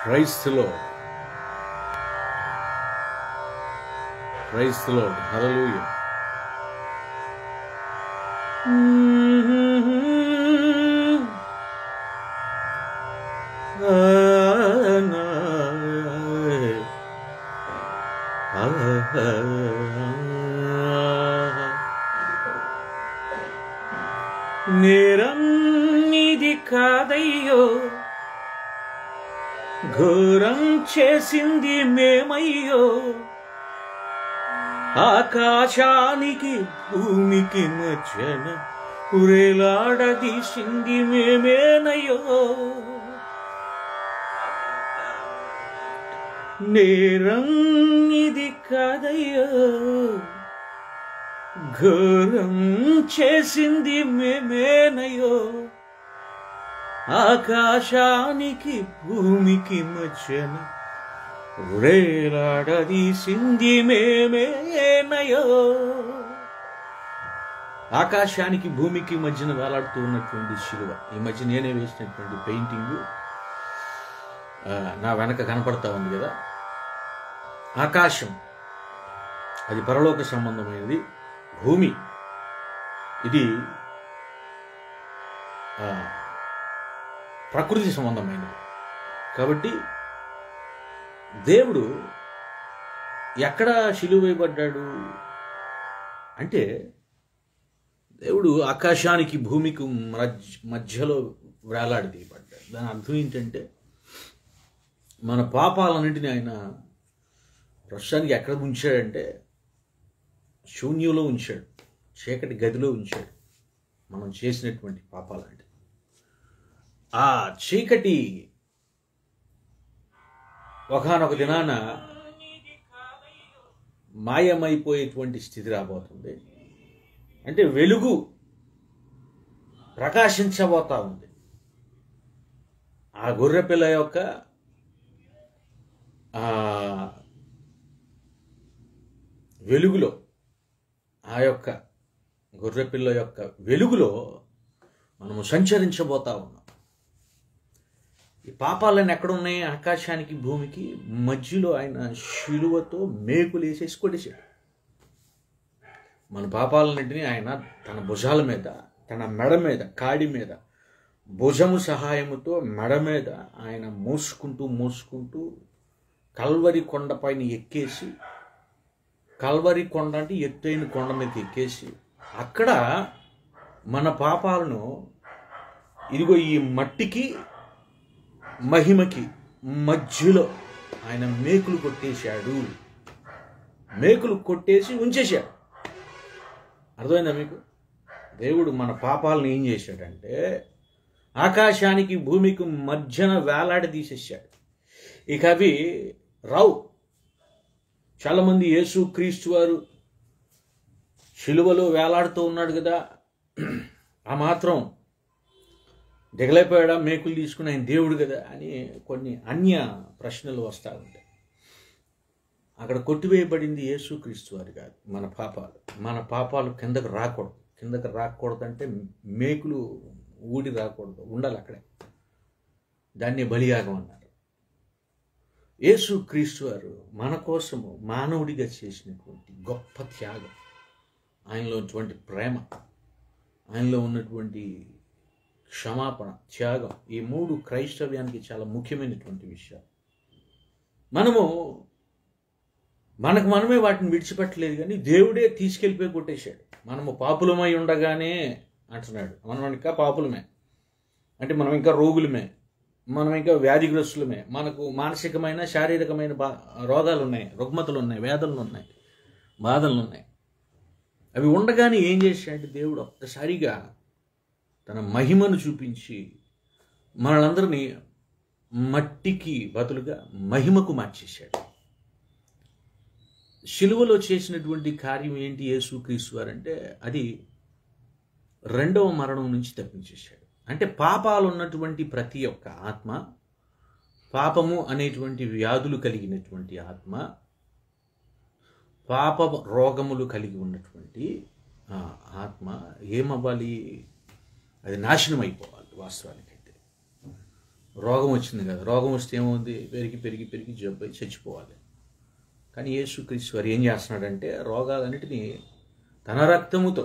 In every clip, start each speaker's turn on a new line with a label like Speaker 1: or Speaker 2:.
Speaker 1: Praise the Lord. Praise the Lord. Hallelujah. నేరం నీది కాదయ్యో, ఘోరం చేసింది మేమయ్యో, ఆకాశానికి భూమికి మధ్యన ఉరేలాడదీసింది మేమేనయ్యో. నేరం ఇది కాదయ్యో, ఘోరం చేసింది మేమేనయ్యో, ఆకాశానికి భూమికి మధ్యన ఉరేలాడదీసింది మేమేనయ్యో. ఆకాశానికి భూమికి మధ్యన వేలాడుతూ ఉన్నటువంటి శిలువ, ఈ మధ్య నేనే వేసినటువంటి పెయింటింగు నా వెనక కనపడతా ఉంది కదా. ఆకాశం అది పరలోక సంబంధమైనది, భూమి ఇది ప్రకృతి సంబంధమైనది. కాబట్టి దేవుడు ఎక్కడ శిలువ వేయబడ్డాడు అంటే, దేవుడు ఆకాశానికి భూమికి మధ్యలో వేలాడదీయబడ్డాడు. దాని అర్థం ఏంటంటే, మన పాపాలన్నింటినీ ఆయన ప్రస్తుతానికి ఎక్కడ ఉంచాడంటే శూన్యంలో ఉంచాడు, చీకటి గదిలో ఉంచాడు. మనం చేసినటువంటి పాపాలంటే ఆ చీకటి ఒకానొక దినాన మాయమైపోయేటువంటి స్థితి రాబోతుంది. అంటే వెలుగు ప్రకాశించబోతా ఉంది. ఆ గొర్రెపిల్ల యొక్క వెలుగులో, ఆ యొక్క గొర్రెపిల్ల యొక్క వెలుగులో మనము సంచరించబోతా ఉన్నాం. ఈ పాపాలన్నీ ఎక్కడున్నాయి? ఆకాశానికి భూమికి మధ్యలో ఆయన శిలువతో మేకులు వేసేసి కొట్టేశాడు. మన పాపాలన్నింటినీ ఆయన తన భుజాల మీద, తన మెడ మీద, కాడి మీద, భుజము సహాయముతో మెడ మీద ఆయన మోసుకుంటూ కల్వరి కొండ పైన ఎక్కేసి, కల్వరి కొండ అంటే ఎత్తైన కొండ మీద ఎక్కేసి, అక్కడ మన పాపాలను ఇదిగో ఈ మట్టికి మహిమకి మధ్యలో ఆయన మేకులు కొట్టేశాడు. మేకులు కొట్టేసి ఉంచేశాడు. అర్థమైందా మీకు? దేవుడు మన పాపాలను ఏం చేశాడంటే ఆకాశానికి భూమికి మధ్యన వేలాడి తీసేశాడు. ఇక అవి రావు. చాలామంది యేసు క్రీస్తు వారు శిలువలో వేలాడుతూ ఉన్నాడు కదా, ఆ మాత్రం దిగలైపోయాడా? మేకులు తీసుకుని ఆయన దేవుడు కదా అని కొన్ని అన్య ప్రశ్నలు వస్తూ ఉంటాయి. అక్కడ కొట్టివేయబడింది యేసు క్రీస్తు వారు కాదు, మన పాపాలు. మన పాపాలు కిందకు రాకూడదు. కిందకు రాకూడదంటే మేకులు ఊడి రాకూడదు, ఉండాలి అక్కడే. దాన్ని బలియాగం అన్నారు. యేసు క్రీస్తు వారు మన కోసము మానవుడిగా చేసినటువంటి గొప్ప త్యాగం, ఆయనలో ఉన్నటువంటి ప్రేమ, ఆయనలో ఉన్నటువంటి క్షమాపణ, త్యాగం, ఈ మూడు క్రైస్తవ్యానికి చాలా ముఖ్యమైనటువంటి విషయాలు. మనకు మనమే వాటిని విడిచిపెట్టలేదు, కానీ దేవుడే తీసుకెళ్ళిపోయి కొట్టేశాడు. మనము పాపులమై ఉండగానే అంటున్నాడు, మనం ఇంకా పాపులమే అంటే మనం ఇంకా రోగులమే, మనం ఇంకా వ్యాధిగ్రస్తులమే, మనకు మానసికమైన శారీరకమైన రోగాలు ఉన్నాయి, రుగ్మతలు ఉన్నాయి, వేదనలు ఉన్నాయి, బాధలు ఉన్నాయి. అవి ఉండగానే ఏం చేశాడంటే దేవుడు ఒక్కసారిగా తన మహిమను చూపించి మనలందరినీ మట్టికి బదులుగా మహిమకు మార్చేశాడు. శిలువలో చేసినటువంటి కార్యం ఏంటి యేసుక్రీస్తు వారంటే, అది రెండవ మరణం నుంచి తప్పించేశాడు. అంటే పాపాలు ఉన్నటువంటి ప్రతి ఒక్క ఆత్మ, పాపము అనేటువంటి వ్యాధులు కలిగినటువంటి ఆత్మ, పాప రోగములు కలిగి ఉన్నటువంటి ఆత్మ ఏమవ్వాలి? అది నాశనం అయిపోవాలి. వాస్తవానికైతే రోగం వచ్చింది కదా, రోగం వస్తే ఏమవుతుంది, పెరిగి పెరిగి పెరిగి జబ్బు అయి చచ్చిపోవాలి. కానీ యేసుక్రీస్తు వారు ఏం చేస్తున్నాడంటే రోగాలన్నిటినీ తన రక్తముతో,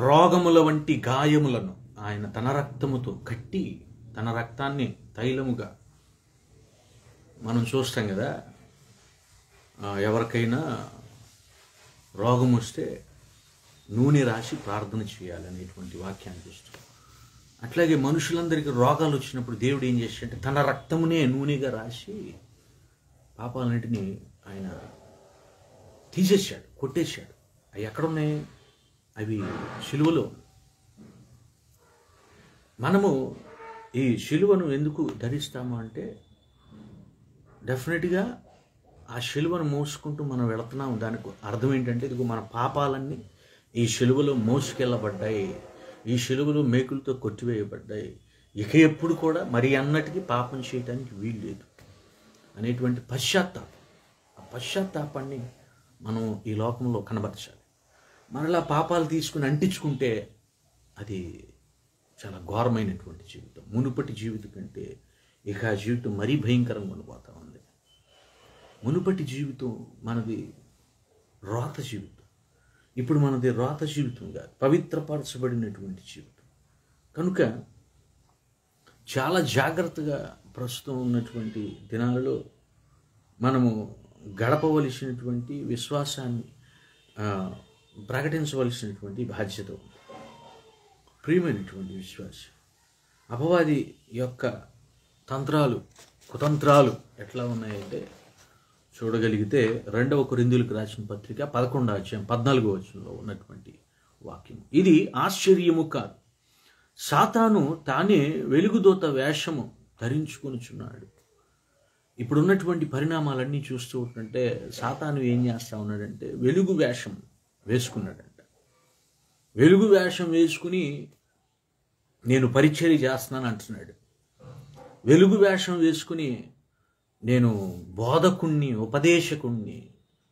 Speaker 1: రోగముల వంటి గాయములను ఆయన తన రక్తముతో కట్టి, తన రక్తాన్ని తైలముగా, మనం చూస్తాం కదా ఎవరికైనా రోగం వస్తే నూనె రాసి ప్రార్థన చేయాలనేటువంటి వాక్యాన్ని చూస్తాం. అట్లాగే మనుషులందరికీ రోగాలు వచ్చినప్పుడు దేవుడు ఏం చేశాడంటే తన రక్తమునే నూనెగా రాసి పాపాలన్నింటినీ ఆయన తీసేశాడు, కొట్టేశాడు. అవి ఎక్కడున్నాయి? అవి శిలువలో. మనము ఈ శిలువను ఎందుకు ధరిస్తాము అంటే డెఫినెట్గా ఆ శిలువను మోసుకుంటూ మనం వెళుతున్నాము. దానికి అర్థం ఏంటంటే ఇదిగో మన పాపాలన్నీ ఈ శిలువలో మోసుకెళ్ళబడ్డాయి, ఈ శిలువలో మేకులతో కొట్టివేయబడ్డాయి, ఇక ఎప్పుడు కూడా మరి అన్నటికీ పాపం చేయడానికి వీలు లేదు అనేటువంటి పశ్చాత్తాపం. ఆ పశ్చాత్తాపాన్ని మనం ఈ లోకంలో కనబరచాలి. మనలా పాపాలు తీసుకుని అంటించుకుంటే అది చాలా ఘోరమైనటువంటి జీవితం. మునుపటి జీవితం కంటే ఇక ఆ జీవితం మరీ భయంకరంగా ఉండిపోతూ ఉంది. మునుపటి జీవితం మనది రోత జీవితం, ఇప్పుడు మనది రోత జీవితం కాదు, పవిత్రపరచబడినటువంటి జీవితం. కనుక చాలా జాగ్రత్తగా ప్రస్తుతం ఉన్నటువంటి దినాలలో మనము గడపవలసినటువంటి విశ్వాసాన్ని ప్రకటించవలసినటువంటి బాధ్యత ఉంది. ప్రియమైనటువంటి విశ్వాసం, అపవాది యొక్క తంత్రాలు కుతంత్రాలు ఎట్లా ఉన్నాయంటే చూడగలిగితే 2 కొరింథీయులకు రాసిన పత్రిక 11వ అధ్యాయం 14వ వచనంలో ఉన్నటువంటి వాక్యం. ఇది ఆశ్చర్యము కాదు, సాతాను తానే వెలుగుదూత వేషము ధరించుకొనుచున్నాడు. ఇప్పుడున్నటువంటి పరిణామాలన్నీ చూస్తూ ఉంటుంటే సాతాను ఏం చేస్తూ ఉన్నాడంటే వెలుగు వేషం వేసుకున్నాడంట. వెలుగు వేషం వేసుకుని నేను పరిచర్య చేస్తున్నాను అంటున్నాడు. వెలుగు వేషం వేసుకుని నేను బోధకుణ్ణి, ఉపదేశకుణ్ణి,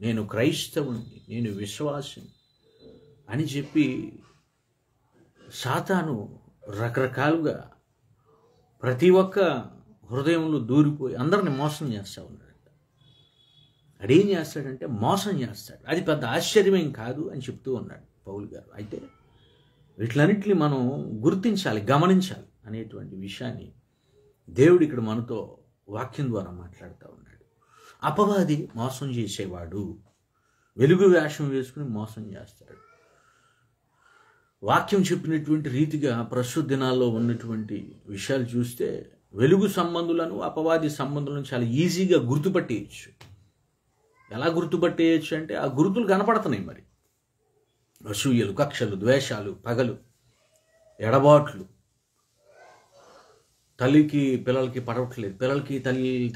Speaker 1: నేను క్రైస్తవుణ్ణి, నేను విశ్వాసిని అని చెప్పి సాతాను రకరకాలుగా ప్రతి ఒక్క హృదయంలో దూరిపోయి అందరిని మోసం చేస్తూ ఉన్నాడు. అదేం చేస్తాడంటే మోసం చేస్తాడు. అది పెద్ద ఆశ్చర్యమేం కాదు అని చెప్తూ ఉన్నాడు పౌలు గారు. అయితే వీటిలన్నింటినీ మనం గుర్తించాలి, గమనించాలి అనేటువంటి విషయాన్ని దేవుడు ఇక్కడ మనతో వాక్యం ద్వారా మాట్లాడుతూ ఉన్నాడు. అపవాది మోసం చేసేవాడు, వెలుగు వేషం వేసుకుని మోసం చేస్తాడు. వాక్యం చెప్పినటువంటి రీతిగా ప్రస్తుత దినాల్లో ఉన్నటువంటి విషయాలు చూస్తే వెలుగు సంబంధులను అపవాది సంబంధులను చాలా ఈజీగా గుర్తుపట్టేయచ్చు. ఎలా గుర్తుపట్టేయచ్చు అంటే ఆ గుర్తులు కనపడుతున్నాయి. మరి అసూయలు, కక్షలు, ద్వేషాలు, పగలు, ఎడబాట్లు, తల్లికి పిల్లలకి పడట్లేదు, పిల్లలకి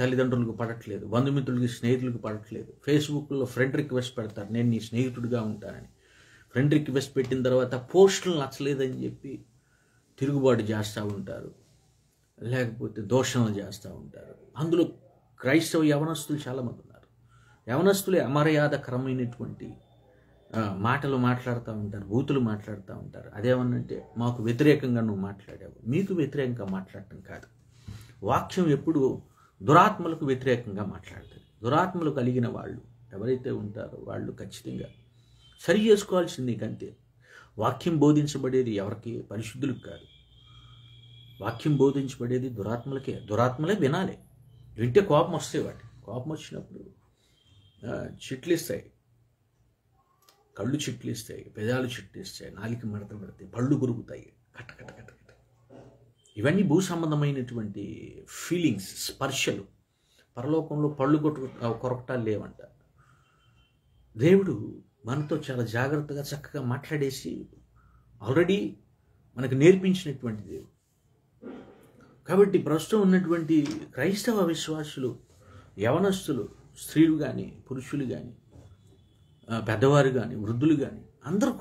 Speaker 1: తల్లిదండ్రులకు పడట్లేదు, బంధుమిత్రులకి స్నేహితులకు పడట్లేదు. ఫేస్బుక్లో ఫ్రెండ్ రిక్వెస్ట్ పెడతారు, నేను నీ స్నేహితుడిగా ఉంటానని. ఫ్రెండ్ రిక్వెస్ట్ పెట్టిన తర్వాత పోస్టులు నచ్చలేదని చెప్పి తిరుగుబాటు చేస్తూ ఉంటారు, లేకపోతే దోషణలు చేస్తూ ఉంటారు. అందులో క్రైస్తవ యవనస్తులు చాలామంది ఉన్నారు. యవనస్తులే అమర్యాదకరమైనటువంటి మాటలు మాట్లాడుతూ ఉంటారు, బూతులు మాట్లాడుతూ ఉంటారు. అదేమన్నంటే మాకు వ్యతిరేకంగా నువ్వు మాట్లాడావు. మీకు వ్యతిరేకంగా మాట్లాడటం కాదు. వాక్యం ఎప్పుడు దురాత్మలకు వ్యతిరేకంగా మాట్లాడుతుంది. దురాత్మలు కలిగిన వాళ్ళు ఎవరైతే ఉంటారో వాళ్ళు ఖచ్చితంగా సరి చేసుకోవాల్సింది. కంతే వాక్యం బోధించబడేది ఎవరికి? పరిశుద్ధులకు కాదు. వాక్యం బోధించబడేది దురాత్మలకే. దురాత్మలే వినాలి. వింటే కోపం వస్తాయి. వాటి కోపం వచ్చినప్పుడు చిట్లిస్తాయి, కళ్ళు చిట్లిస్తాయి, పెదాలు చిట్లిస్తాయి, నాలిక మడత పడతాయి, పళ్ళు గురుగుతాయి, కట్ట కట్ట కట్ట కట్ట. ఇవన్నీ భూ సంబంధమైనటువంటి ఫీలింగ్స్, స్పర్శలు. పరలోకంలో పళ్ళు కొరకటాలు లేవంట. దేవుడు మనతో చాలా జాగ్రత్తగా చక్కగా మాట్లాడేసి ఆల్రెడీ మనకు నేర్పించినటువంటి దేవుడు. కాబట్టి ప్రస్తుతం ఉన్నటువంటి క్రైస్తవ విశ్వాసులు, యవనస్తులు, స్త్రీలు కానీ పురుషులు కానీ పెద్దవారు కానీ వృద్ధులు కానీ అందరూ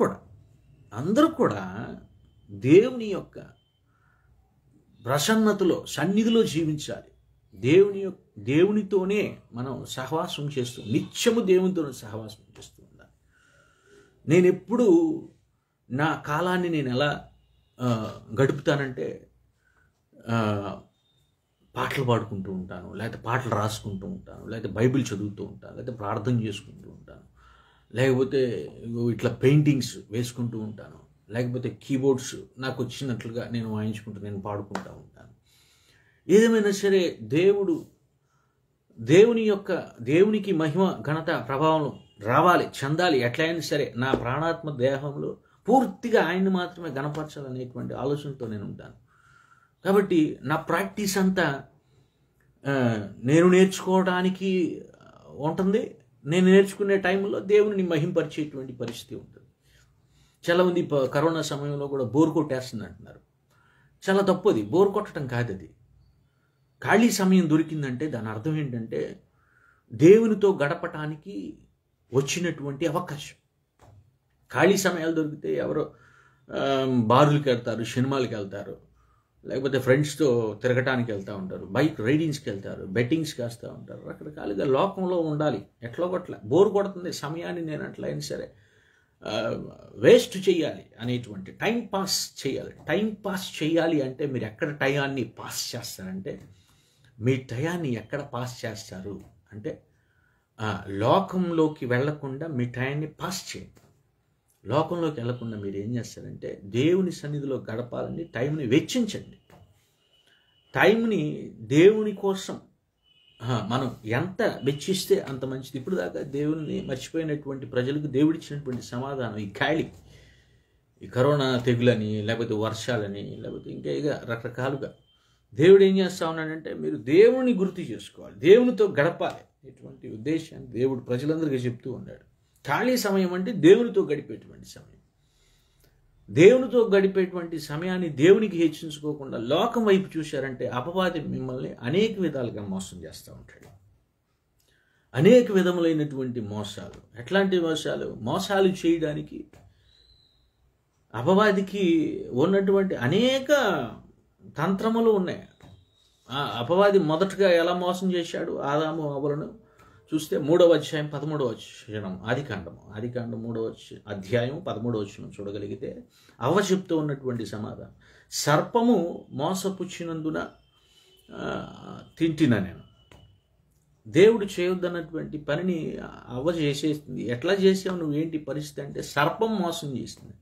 Speaker 1: కూడా దేవుని యొక్క ప్రసన్నతలో, సన్నిధిలో జీవించాలి. దేవునితోనే మనం సహవాసం చేస్తూ, నిత్యము దేవునితోనే సహవాసం చేస్తూ ఉండాలి. నేను ఎప్పుడు నా కాలాన్ని నేను ఎలా గడుపుతానంటే పాటలు పాడుకుంటూ ఉంటాను, లేకపోతే పాటలు రాసుకుంటూ ఉంటాను, లేకపోతే బైబిల్ చదువుతూ ఉంటాను, లేకపోతే ప్రార్థన చేసుకుంటూ ఉంటాను, లేకపోతే ఇట్లా పెయింటింగ్స్ వేసుకుంటూ ఉంటాను, లేకపోతే కీబోర్డ్స్ నాకు వచ్చినట్లుగా నేను వాయించుకుంటూ నేను పాడుకుంటూ ఉంటాను. ఏదేమైనా సరే దేవునికి మహిమ ఘనత ప్రభావం రావాలి, చెందాలి, ఎట్లయినా సరే నా ప్రాణాత్మ దేహంలో పూర్తిగా ఆయన్ని మాత్రమే గణపరచాలనేటువంటి ఆలోచనతో నేను ఉంటాను. కాబట్టి నా ప్రాక్టీస్ అంతా నేను నేర్చుకోవడానికి ఉంటుంది. నేను నేర్చుకునే టైంలో దేవుని మహింపరిచేటువంటి పరిస్థితి ఉంటుంది. చాలామంది కరోనా సమయంలో కూడా బోర్ కొట్టేస్తుంది అంటున్నారు. చాలా తప్పు. అది బోర్ కొట్టడం కాదు. అది ఖాళీ సమయం దొరికిందంటే దాని అర్థం ఏంటంటే దేవునితో గడపటానికి వచ్చినటువంటి అవకాశం. ఖాళీ సమయాలు దొరికితే ఎవరో బారులకు వెళ్తారు, సినిమాలకు వెళ్తారు, లేకపోతే ఫ్రెండ్స్తో తిరగటానికి వెళ్తూ ఉంటారు, బైక్ రైడింగ్స్కి వెళ్తారు, బెట్టింగ్స్కి వేస్తూ ఉంటారు. రకరకాలుగా లోకంలో ఉండాలి. ఎట్లా కొట్ల బోర్ కొడుతుంది సమయాన్ని నేను అట్లయినా సరే వేస్ట్ చేయాలి అనేటువంటి టైం పాస్ చేయాలి. టైం పాస్ చేయాలి అంటే మీరు ఎక్కడ టయాన్ని పాస్ చేస్తారంటే మీ టయాన్ని ఎక్కడ పాస్ చేస్తారు అంటే లోకంలోకి వెళ్లకుండా మీ టయాన్ని పాస్ చేయండి. లోకంలోకి వెళ్లకుండా మీరు ఏం చేస్తారంటే దేవుని సన్నిధిలో గడపాలని టైంని వెచ్చించండి. టైంని దేవుని కోసం మనం ఎంత వెచ్చిస్తే అంత మంచిది. ఇప్పుడు దాకా దేవుని మర్చిపోయినటువంటి ప్రజలకు దేవుడిచ్చినటువంటి సమాధానం ఈ ఖాళీ, ఈ కరోనా తెగులని, లేకపోతే వర్షాలని, లేకపోతే ఇంకా ఇక రకరకాలుగా దేవుడు ఏం చేస్తా ఉన్నాడంటే మీరు దేవుని గుర్తు చేసుకోవాలి, దేవునితో గడపాలి. ఇటువంటి ఉద్దేశాన్ని దేవుడు ప్రజలందరికీ చెప్తూ ఉన్నాడు. ఖాళీ సమయం అంటే దేవునితో గడిపేటువంటి సమయం. దేవునితో గడిపేటువంటి సమయాన్ని దేవునికి హెచ్చించుకోకుండా లోకం వైపు చూశారంటే అపవాది మిమ్మల్ని అనేక విధాలుగా మోసం చేస్తూ ఉంటాడు. అనేక విధములైనటువంటి మోసాలు. ఎట్లాంటి మోసాలు చేయడానికి అపవాదికి ఉన్నటువంటి అనేక తంత్రములు ఉన్నాయి. అపవాది మొదటగా ఎలా మోసం చేశాడు ఆదాము హవ్వలను చూస్తే 3వ అధ్యాయం 13వ వచనం, ఆదికాండం 3వ అధ్యాయం 13వ వచనం చూడగలిగితే అవ్వ చెప్తూ ఉన్నటువంటి సమాధానం, సర్పము మోసపుచ్చినందున తింటిన నేను. దేవుడు చేయొద్దన్నటువంటి పనిని అవ్వ చేసేస్తుంది. ఎట్లా చేసావు నువ్వేంటి పరిస్థితి అంటే సర్పం మోసం చేసింది.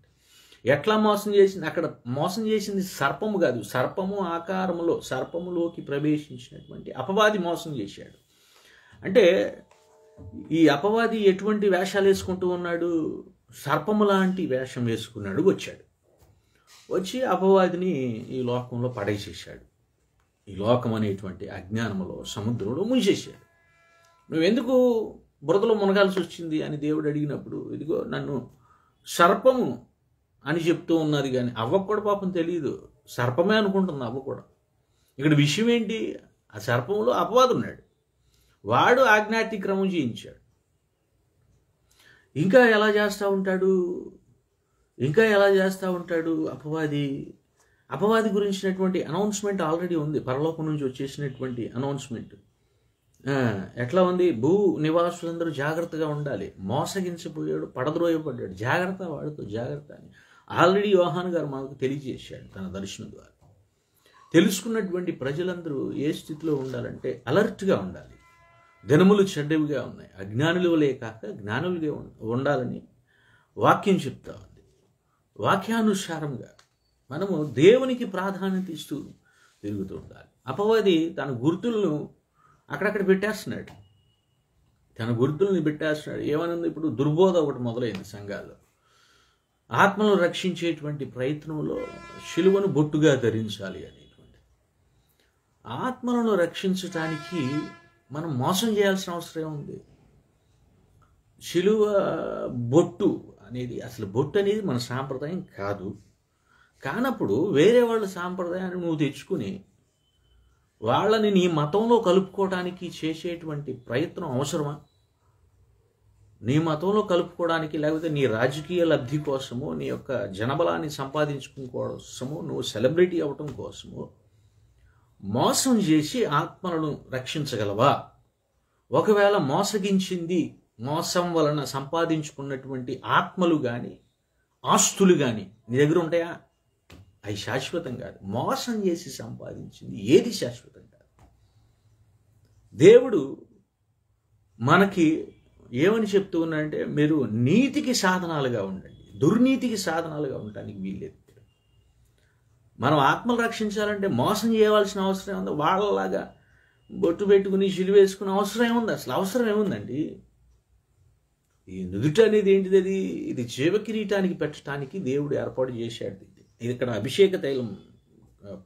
Speaker 1: ఎట్లా మోసం చేసింది? అక్కడ మోసం చేసింది సర్పము కాదు, సర్పము ఆకారములో సర్పములోకి ప్రవేశించినటువంటి అపవాది మోసం చేశాడు. అంటే ఈ అపవాది ఎటువంటి వేషాలు వేసుకుంటూ ఉన్నాడు? సర్పము లాంటి వేషం వేసుకున్నాడు. వచ్చి అపవాదిని ఈ లోకంలో పడేసేసాడు. ఈ లోకం అనేటువంటి అజ్ఞానములో సముద్రంలో ముంచేశాడు. నువ్వెందుకు బురదలో మునగాల్సి వచ్చింది అని దేవుడు అడిగినప్పుడు, ఇదిగో నన్ను సర్పము అని చెప్తూ ఉన్నది. కానీ అవ్వకు కూడా పాపం తెలియదు, సర్పమే అనుకుంటుంది అవ్వ కూడా. ఇక్కడ విషయం ఏంటి? ఆ సర్పంలో అపవాది ఉన్నాడు, వాడు ఆజ్ఞాతిక్రమం చేయించాడు. ఇంకా ఎలా చేస్తూ ఉంటాడు అపవాది గురించినటువంటి అనౌన్స్మెంట్ ఆల్రెడీ ఉంది. పరలోకం నుంచి వచ్చేసినటువంటి అనౌన్స్మెంట్ ఎట్లా ఉంది? భూ నివాసులందరూ జాగ్రత్తగా ఉండాలి, మోసగించిపోయాడు, పడద్రోయబడ్డాడు, వాడితో జాగ్రత్త అని ఆల్రెడీ యోహాను గారు మనకు తెలియజేశాడు తన దర్శనం ద్వారా. తెలుసుకున్నటువంటి ప్రజలందరూ ఏ స్థితిలో ఉండాలంటే అలర్ట్గా ఉండాలి. దినములు చెడ్డవిగా ఉన్నాయి, అజ్ఞానుల వలే కాక జ్ఞానులుగా ఉండాలని వాక్యం చెప్తా ఉంది. వాక్యానుసారంగా మనము దేవునికి ప్రాధాన్యత ఇస్తూ తిరుగుతూ ఉండాలి. అపవాది తన గుర్తులను అక్కడక్కడ పెట్టేస్తున్నాడు. ఏమనుంది? ఇప్పుడు దుర్బోధ ఒకటి మొదలైంది సంఘాల్లో. ఆత్మను రక్షించేటువంటి ప్రయత్నంలో శిలువను బొట్టుగా ధరించాలి అనేటువంటి. ఆత్మలను రక్షించటానికి మనం మోసం చేయాల్సిన అవసరం ఉంది. శిలువ బొట్టు అనేది, అసలు బొట్టు అనేది మన సాంప్రదాయం కాదు. కానప్పుడు వేరే వాళ్ళ సాంప్రదాయాన్ని నువ్వు తెచ్చుకుని వాళ్ళని నీ మతంలో కలుపుకోవడానికి చేసేటువంటి ప్రయత్నం అవసరమా? నీ మతంలో కలుపుకోవడానికి, లేకపోతే నీ రాజకీయ లబ్ధి కోసము, నీ యొక్క జనబలాన్ని సంపాదించుకోవడము, నువ్వు సెలబ్రిటీ అవ్వటం కోసము మోసం చేసి ఆత్మలను రక్షించగలవా? ఒకవేళ మోసం వలన సంపాదించుకున్నటువంటి ఆత్మలు కానీ ఆస్తులు కానీ నీ దగ్గర ఉంటాయా? అవి శాశ్వతం కాదు. మోసం చేసి సంపాదించింది ఏది శాశ్వతం కాదు. దేవుడు మనకి ఏమని చెప్తూ ఉన్నాడంటే, మీరు నీతికి సాధనాలుగా ఉండండి, దుర్నీతికి సాధనాలుగా ఉండటానికి వీల్లేదు. మనం ఆత్మలు రక్షించాలంటే మోసం చేయవలసిన అవసరం ఏముంది? వాళ్ళలాగా బొట్టు పెట్టుకుని సిలువ వేసుకునే అవసరం ఏముంది? అసలు అవసరం ఏముందండి? ఈ నుదుట అనేది ఏంటిది? ఇది జీవ కిరీటానికి పెట్టడానికి దేవుడు ఏర్పాటు చేశాడు. ఇది ఇక్కడ అభిషేక తైలం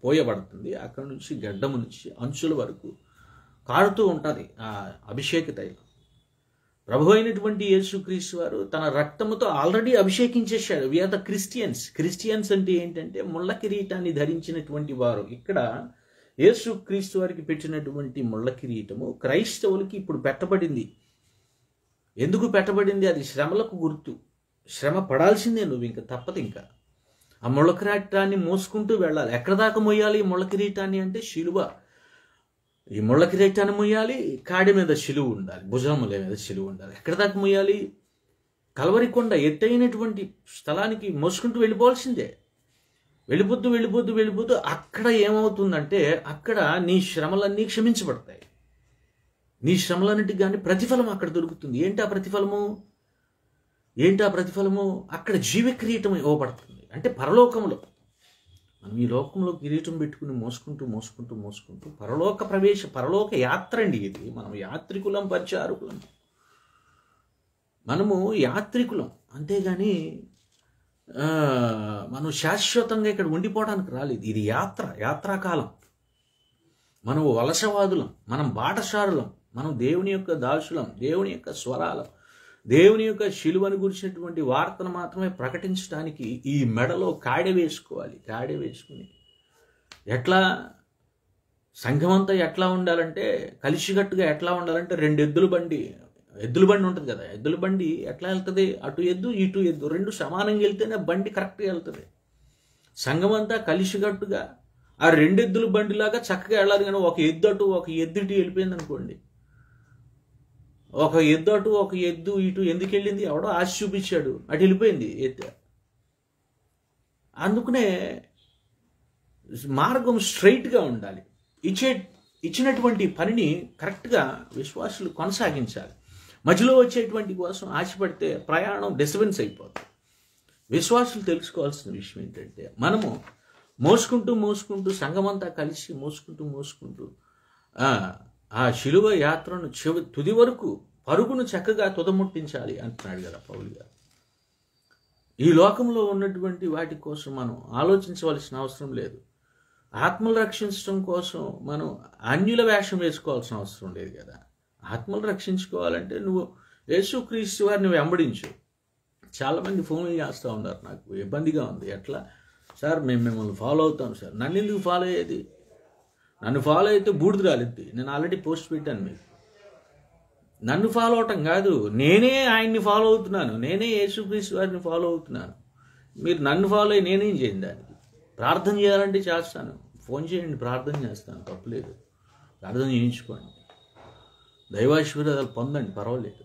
Speaker 1: పోయబడుతుంది. అక్కడ నుంచి గడ్డము నుంచి అంచుల వరకు కారుతూ ఉంటుంది ఆ అభిషేక తైలం. ప్రభు అయినటువంటి యేసుక్రీస్తు వారు తన రక్తముతో ఆల్రెడీ అభిషేకించేశాడు. We are the Christians. Christians అంటే ఏంటంటే ముళ్ళ కిరీటాన్ని ధరించినటువంటి వారు. ఇక్కడ యేసుక్రీస్తు వారికి పెట్టినటువంటి ముళ్ళ కిరీటము క్రైస్తవులకి ఇప్పుడు పెట్టబడింది. ఎందుకు పెట్టబడింది? అది శ్రమలకు గుర్తు. శ్రమ పడాల్సిందే నువ్వు, ఇంకా తప్పదు. ఇంకా ఆ ముళ్ళ కిరీటాన్ని మోసుకుంటూ వెళ్ళాలి. ఎక్కడ దాకా మోయాలి ఈ ముళ్ళ కిరీటాన్ని అంటే? శిలువ. ఈ ముళ్ళ కిరీటాన్ని మొయ్యాలి, కాడి మీద శిలువ ఉండాలి, భుజముల మీద శిలువ ఉండాలి. ఎక్కడ దాకా మొయ్యాలి? కల్వరి కొండ ఎత్తైనటువంటి స్థలానికి మోసుకుంటూ వెళ్ళిపోవాల్సిందే. వెళ్ళిపోతూ అక్కడ ఏమవుతుందంటే, అక్కడ నీ శ్రమలన్నీ క్షమించబడతాయి. నీ శ్రమలన్నిటికి కానీ ప్రతిఫలం అక్కడ దొరుకుతుంది. ఏంటి ఆ ప్రతిఫలము? అక్కడ జీవ కిరీటం ఇవ్వబడుతుంది. అంటే పరలోకంలో. మనం ఈ లోకంలో కిరీటం పెట్టుకుని మోసుకుంటూ పరలోక యాత్ర అండి ఇది. మనం యాత్రికులం, పరిచారకులం. మనము యాత్రికులం, అంతేగాని మనం శాశ్వతంగా ఇక్కడ ఉండిపోవడానికి రాలేదు. ఇది యాత్రాకాలం. మనం వలసవాదులం, మనం బాటసారులం, మనం దేవుని యొక్క దాసులం, దేవుని యొక్క స్వరాలం, దేవుని యొక్క శిలువను గురించినటువంటి వార్తను మాత్రమే ప్రకటించడానికి ఈ మెడలో కాడె వేసుకోవాలి. కాడె వేసుకుని ఎట్లా సంఘమంతా ఎట్లా ఉండాలంటే, కలిసికట్టుగా ఎట్లా ఉండాలంటే, 2 ఎద్దుల బండి ఉంటుంది కదా, ఎద్దుల బండి ఎట్లా వెళ్తుంది? అటు ఎద్దు ఇటు ఎద్దు 2 సమానంగా వెళ్తేనే బండి కరెక్ట్గా వెళ్తుంది. సంఘమంతా కలిసికట్టుగా ఆ 2 ఎద్దుల బండిలాగా చక్కగా వెళ్ళాలి. కానీ ఒక ఎద్దు అటు ఒక ఎద్దు ఇటు వెళ్ళిపోయింది అనుకోండి, ఒక ఎద్దు అటు ఒక ఎద్దు ఇటు ఎందుకు వెళ్ళింది? ఎవడో ఆశ చూపించాడు, అటు వెళ్ళిపోయింది ఎద్దు. అందుకనే మార్గం స్ట్రైట్గా ఉండాలి. ఇచ్చినటువంటి పనిని కరెక్ట్గా విశ్వాసులు కొనసాగించాలి. మధ్యలో వచ్చేటువంటి కోసం ఆశపడితే ప్రయాణం డిస్టర్బెన్స్ అయిపోతుంది. విశ్వాసులు తెలుసుకోవాల్సిన విషయం ఏంటంటే, మనము మోసుకుంటూ సంఘమంతా కలిసి మోసుకుంటూ ఆ శిలువ యాత్రను తుది వరకు పరుగును చక్కగా తుదముట్టించాలి అంటున్నాడు కదా పౌలు గారు. ఈ లోకంలో ఉన్నటువంటి వాటి కోసం మనం ఆలోచించవలసిన అవసరం లేదు. ఆత్మలు రక్షించడం కోసం మనం అన్యుల వేషం వేసుకోవాల్సిన అవసరం లేదు కదా. ఆత్మలు రక్షించుకోవాలంటే నువ్వు యేసుక్రీస్తు వారిని వెంబడించు. చాలామంది ఫోన్లు చేస్తూ ఉన్నారు, నాకు ఇబ్బందిగా ఉంది. ఎట్లా సార్? మేము మిమ్మల్ని ఫాలో అవుతాం సార్. నన్ను ఎందుకు ఫాలో అయ్యేది? నన్ను ఫాలో అయితే బూడిద రాలిద్ది. నేను ఆల్రెడీ పోస్ట్ పెట్టాను మీకు. నన్ను ఫాలో అవటం కాదు, నేనే ఆయన్ని ఫాలో అవుతున్నాను, నేనే యేసుక్రీస్తు వారిని ఫాలో అవుతున్నాను. మీరు నన్ను ఫాలో అయ్యి నేనేం చేయండి? దానికి ప్రార్థన చేయాలంటే చేస్తాను, ఫోన్ చేయండి, ప్రార్థన చేస్తాను, తప్పులేదు. ప్రార్థన చేయించుకోండి, దైవాశీర్వాదాలు పొందండి, పర్వాలేదు.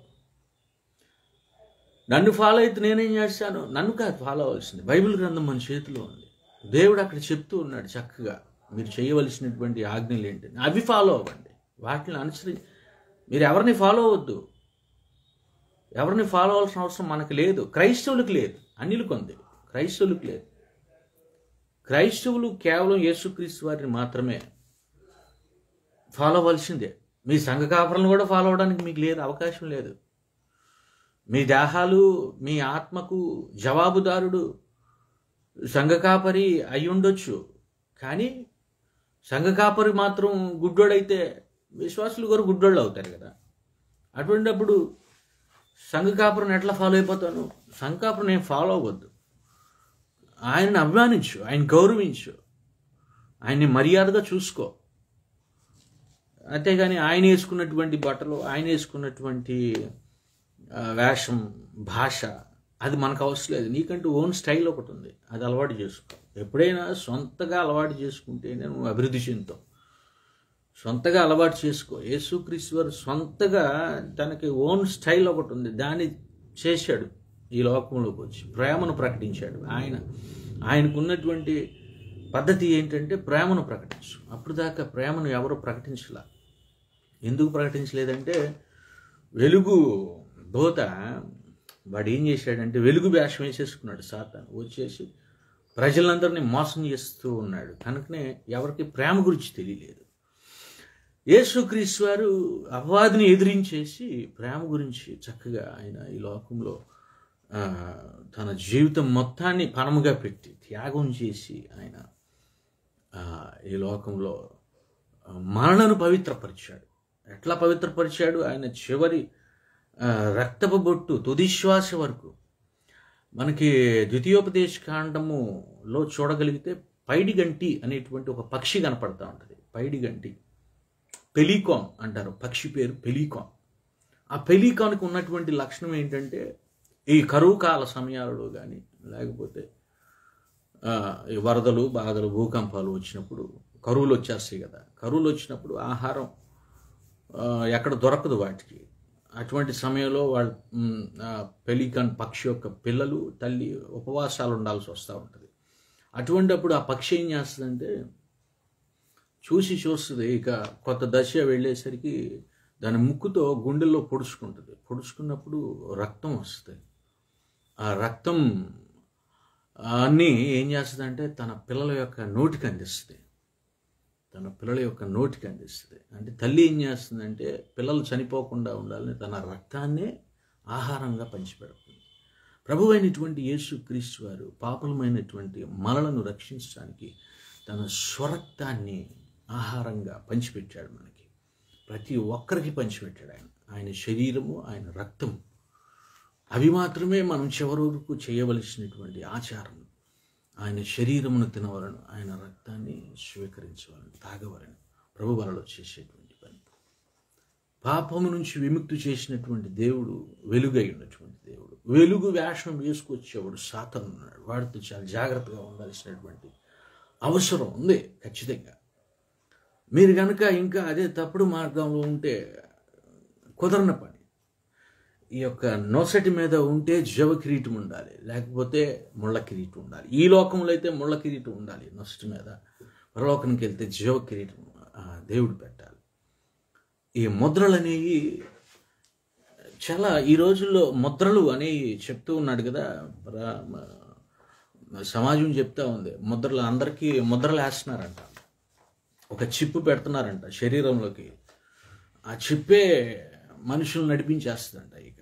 Speaker 1: నన్ను ఫాలో అయితే నేనేం చేస్తాను? నన్ను కాదు ఫాలో అవ్వాల్సింది. బైబిల్ గ్రంథం మన చేతిలో ఉంది. దేవుడు అక్కడ చెప్తూ ఉన్నాడు చక్కగా, మీరు చేయవలసినటువంటి ఆజ్ఞలు ఏంటి, అవి ఫాలో అవ్వండి. వాటిని అనుసరించి మీరు ఎవరిని ఫాలో అవ్వద్దు. ఎవరిని ఫాలో అవ్వాల్సిన అవసరం మనకు లేదు. క్రైస్తవులకు లేదు, అన్యులకు ఉంది, క్రైస్తవులకు లేదు. క్రైస్తవులు కేవలం యేసుక్రీస్తు వారిని మాత్రమే ఫాలో అవ్వాల్సిందే. మీ సంఘ కాపరులను కూడా ఫాలో అవ్వడానికి మీకు లేదు, అవకాశం లేదు. మీ దేహాలు, మీ ఆత్మకు జవాబుదారుడు సంఘ కాపరి అయి ఉండొచ్చు, కానీ సంఘ కాపరి మాత్రం గుడ్డోడైతే విశ్వాసులు కూడా గుడ్డోళ్ళు అవుతారు కదా. అటువంటిప్పుడు సంఘ కాపురం ఎట్లా ఫాలో అయిపోతాను? సంఘ కాపురం నేను ఫాలో అవ్వద్దు. ఆయన్ని అభిమానించు, ఆయన గౌరవించు, ఆయన్ని మర్యాదగా చూసుకో. అంతేగాని ఆయన వేసుకున్నటువంటి బట్టలు, ఆయన వేసుకున్నటువంటి వేషం, భాష అది మనకు అవసరం లేదు. నీకంటూ ఓన్ స్టైల్ ఒకటి ఉంది, అది అలవాటు చేసుకో. ఎప్పుడైనా సొంతగా అలవాటు చేసుకుంటే నేను అభివృద్ధి చెందుతాం. సొంతగా అలవాటు చేసుకో. యేసుక్రీస్తు వారు సొంతగా తనకి ఓన్ స్టైల్ ఒకటి ఉంది, దాన్ని చేశాడు. ఈ లోకంలోకి వచ్చి ప్రేమను ప్రకటించాడు. ఆయనకున్నటువంటి పద్ధతి ఏంటంటే ప్రేమను ప్రకటించు. అప్పుడు దాకా ప్రేమను ఎవరు ప్రకటించలా. ఎందుకు ప్రకటించలేదంటే వెలుగు దూత వాడు ఏం చేశాడంటే వెలుగు వేషం వేసేసుకున్నాడు. సాతాను వచ్చేసి ప్రజలందరినీ మోసం చేస్తూ ఉన్నాడు. కనుకనే ఎవరికి ప్రేమ గురించి తెలియలేదు. యేసుక్రీస్తు వారు అపవాదిని ఎదిరించేసి ప్రేమ గురించి చక్కగా ఆయన ఈ లోకంలో తన జీవితం మొత్తాన్ని పణముగా పెట్టి త్యాగం చేసి ఆయన ఈ లోకంలో మనలను పవిత్రపరిచాడు. ఎట్లా పవిత్రపరిచాడు? ఆయన చివరి రక్తపు బొట్టు తుది శ్వాస వరకు. మనకి ద్వితీయోపదేశ కాండములో చూడగలిగితే పైడిగంటి అనేటువంటి ఒక పక్షి కనపడతా ఉంటుంది. పైడిగంటి, పెలికాన్ అంటారు, పక్షి పేరు పెలికాన్. ఆ పెలికాన్కి ఉన్నటువంటి లక్షణం ఏంటంటే ఈ కరువు కాల సమయాలలో కానీ లేకపోతే ఈ వరదలు, బాధలు, భూకంపాలు వచ్చినప్పుడు కరువులు వచ్చేస్తాయి కదా. కరువులు వచ్చినప్పుడు ఆహారం ఎక్కడ దొరకదు వాటికి. అటువంటి సమయంలో వాళ్ళు పెలికాన్ పక్షి యొక్క పిల్లలు తల్లి ఉపవాసాలు ఉండాల్సి వస్తూ ఉంటుంది. అటువంటిప్పుడు ఆ పక్షి ఏం చేస్తుందంటే చూస్తుంది. ఇక కొత్త దశ వెళ్ళేసరికి దాని ముక్కుతో గుండెల్లో పొడుచుకుంటుంది. పొడుచుకున్నప్పుడు రక్తం వస్తుంది. ఆ రక్తం అన్నీ ఏం చేస్తుందంటే తన పిల్లల యొక్క నోటికి అందిస్తుంది. అంటే తల్లి ఏం చేస్తుందంటే పిల్లలు చనిపోకుండా ఉండాలని తన రక్తాన్నే ఆహారంగా పంచిపెడుతుంది. ప్రభువైనటువంటి యేసుక్రీస్తు వారు పాపలమైనటువంటి మనలను రక్షించడానికి తన స్వరక్తాన్ని ఆహారంగా పంచిపెట్టాడు. మనకి ప్రతి ఒక్కరికి పంచిపెట్టాడు ఆయన శరీరము, ఆయన రక్తం. అవి మాత్రమే మనం చివరి వరకు చేయవలసినటువంటి ఆచారం. ఆయన శరీరమును తినవలను, ఆయన రక్తాన్ని స్వీకరించవలను, తాగవలను ప్రభు వలలో చేసేటువంటి పని. పాపము నుంచి విముక్తి చేసినటువంటి దేవుడు వెలుగై ఉన్నటువంటి దేవుడు. వెలుగు వేషం వేసుకొచ్చేవాడు సాతాను ఉన్నాడు. వాడితో చాలా జాగ్రత్తగా ఉండాల్సినటువంటి అవసరం ఉంది ఖచ్చితంగా. మీరు కనుక ఇంకా అదే తప్పుడు మార్గంలో ఉంటే కుదరని పని. ఈ యొక్క నొసటి మీద ఉంటే జవ కిరీటం ఉండాలి, లేకపోతే ముళ్ళ కిరీటం ఉండాలి. ఈ లోకంలో అయితే ముళ్ళ కిరీటం ఉండాలి నొసటి మీద. పరలోకానికి వెళ్తే జవ కిరీటం దేవుడు పెట్టాలి. ఈ ముద్రలు అనేవి చాలా ఈ రోజుల్లో ముద్రలు అనేవి చెప్తూ ఉన్నాడు కదా. సమాజం చెప్తా ఉంది ముద్రలు, అందరికీ ముద్రలు వేస్తున్నారంట. ఒక చిప్పు పెడుతున్నారంట శరీరంలోకి. ఆ చిప్పే మనుషులు నడిపించేస్తుందంట ఇక.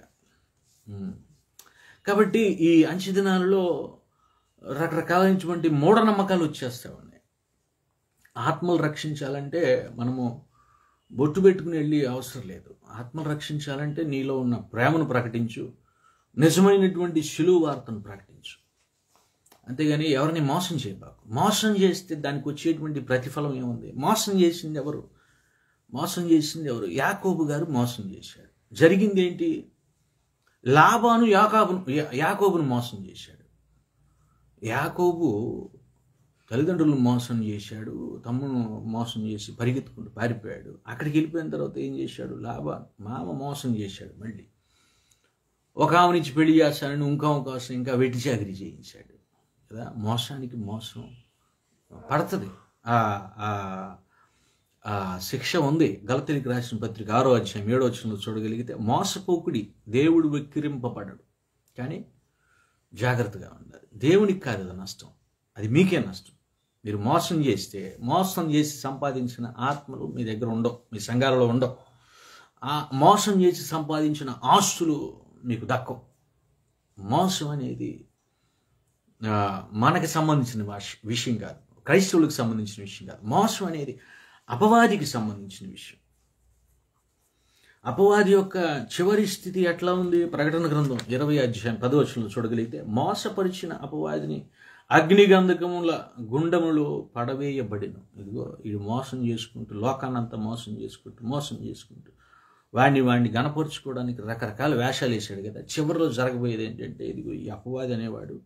Speaker 1: కాబట్టి ఈ అంచె దినాలలో రకరకాలైనటువంటి మూఢనమ్మకాలు వచ్చేస్తూ ఉన్నాయి. ఆత్మలు రక్షించాలంటే మనము బొట్టు పెట్టుకుని వెళ్ళి అవసరం లేదు. ఆత్మలు రక్షించాలంటే నీలో ఉన్న ప్రేమను ప్రకటించు, నిజమైనటువంటి శిలువ వార్తను ప్రకటించు. అంతేగాని ఎవరిని మోసం చేయబాకు. మోసం చేస్తే దానికి వచ్చేటువంటి ప్రతిఫలం ఏముంది? మోసం చేసింది ఎవరు? యాకోబు గారు మోసం చేశాడు. జరిగింది ఏంటి? లాబాను యాకోబును మోసం చేశాడు. యాకోబు తల్లిదండ్రులను మోసం చేశాడు, తమ్మును మోసం చేసి పరిగెత్తుకుంటూ పారిపోయాడు. అక్కడికి వెళ్ళిపోయిన తర్వాత ఏం చేశాడు? లాబాను మామ మోసం చేశాడు. మళ్ళీ ఒక ఆమె నుంచి పెళ్లి చేస్తానని ఇంకొక కోసం ఇంకా వెట్టి చాకరీ చేయించాడు కదా. మోసానికి మోసం పడుతుంది. శిక్ష ఉంది. గలతీయులకు రాసిన పత్రిక 6వ అధ్యాయం 7వ వచనంలో చూడగలిగితే మోసపోకుడి, దేవుడు వెక్కిరింపబడడు. కానీ జాగ్రత్తగా ఉండాలి. దేవునికి కాదు అది నష్టం, అది మీకే నష్టం. మీరు మోసం చేసి సంపాదించిన ఆత్మలు మీ దగ్గర ఉండవు, మీ సంఘాలలో ఉండవు. ఆ మోసం చేసి సంపాదించిన ఆస్తులు మీకు దక్కవు. మోసం అనేది మనకి సంబంధించిన విషయం కాదు, క్రైస్తవులకు సంబంధించిన విషయం కాదు. మోసం అనేది అపవాదికి సంబంధించిన విషయం. అపవాది యొక్క చివరి స్థితి ఎట్లా ఉంది? ప్రకటన గ్రంథం 20వ అధ్యాయం 10వ వచనంలో చూడగలిగితే మోసపరిచిన అపవాదిని అగ్నిగంధకముల గుండములో పడవేయబడిను. ఇదిగో ఇది మోసం చేసుకుంటూ, లోకాన్నంతా మోసం చేసుకుంటూ వాడిని గణపరుచుకోవడానికి రకరకాల వేషాలు వేసాడు కదా. చివరిలో జరగబోయేది ఏంటంటే ఇదిగో ఈ అపవాది అనేవాడు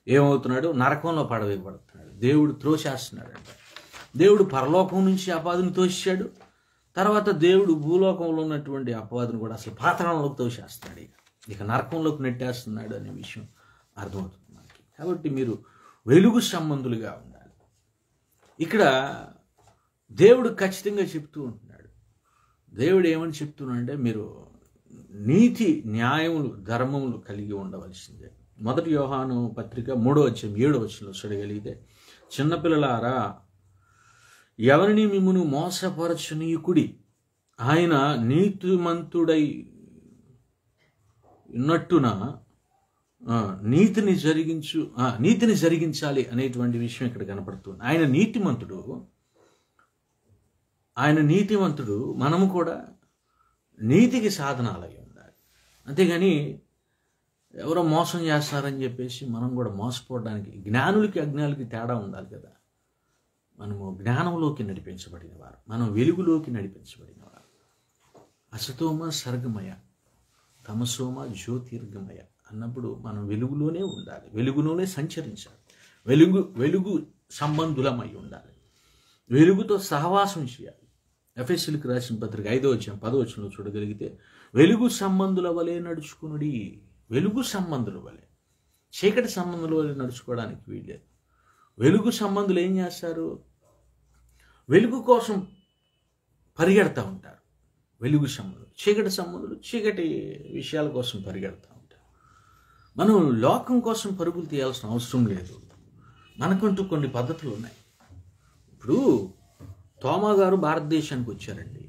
Speaker 1: ఏమవుతున్నాడు? నరకంలో పడవేయబడుతున్నాడు. దేవుడు త్రోసేస్తున్నాడంట. దేవుడు పరలోకం నుంచి అపవాదిని తోసాడు. తర్వాత దేవుడు భూలోకంలో ఉన్నటువంటి అపవాదిని కూడా అసలు పాతాళంలోకి తోసేస్తున్నాడు. ఇక నరకంలోకి నెట్టేస్తున్నాడు అనే విషయం అర్థమవుతుంది మనకి. కాబట్టి మీరు వెలుగు సంబంధులుగా ఉండాలి. ఇక్కడ దేవుడు ఖచ్చితంగా చెప్తూ ఉంటున్నాడు. దేవుడు ఏమని చెప్తున్నాడంటే, మీరు నీతి, న్యాయములు, ధర్మములు కలిగి ఉండవలసిందే. 1 యోహాను పత్రిక 3:7 చూడగలిగితే, చిన్నపిల్లలారా, ఎవరిని మిమ్మును మోసపరచనీయుకుడి, ఆయన నీతిమంతుడై ఉన్నట్టున నీతిని జరిగించాలి అనేటువంటి విషయం ఇక్కడ కనపడుతుంది. ఆయన నీతిమంతుడు, మనము కూడా నీతికి సాధనాలై ఉండాలి. అంతేగాని ఎవరో మోసం చేస్తారని చెప్పేసి మనం కూడా మోసపోవడానికి, జ్ఞానులకి అజ్ఞానులకి తేడా ఉండాలి కదా. మనము జ్ఞానంలోకి నడిపించబడిన వారు, మనం వెలుగులోకి నడిపించబడిన వారు. అసతోమ సర్గమయ, తమసోమ జ్యోతిర్గమయ అన్నప్పుడు మనం వెలుగులోనే ఉండాలి, వెలుగులోనే సంచరించాలి, వెలుగు సంబంధులమై ఉండాలి, వెలుగుతో సహవాసం చేయాలి. ఎఫెసీయులకు రాసిన పత్రిక 5:10 చూడగలిగితే, వెలుగు సంబంధుల వలె నడుచుకునుడి. వెలుగు సంబంధుల వలె, చీకటి సంబంధుల వలె నడుచుకోవడానికి వీల్లేదు. వెలుగు సంబంధులు ఏం చేస్తారు? వెలుగు కోసం పరిగెడతా ఉంటారు. వెలుగు సంబంధులు, చీకటి సంబంధులు చీకటి విషయాల కోసం పరిగెడతా ఉంటారు. మనం లోకం కోసం పరుగులు తీయాల్సిన అవసరం లేదు. మనకంటూ కొన్ని పద్ధతులు ఉన్నాయి. ఇప్పుడు తోమా గారు భారతదేశానికి వచ్చారండి.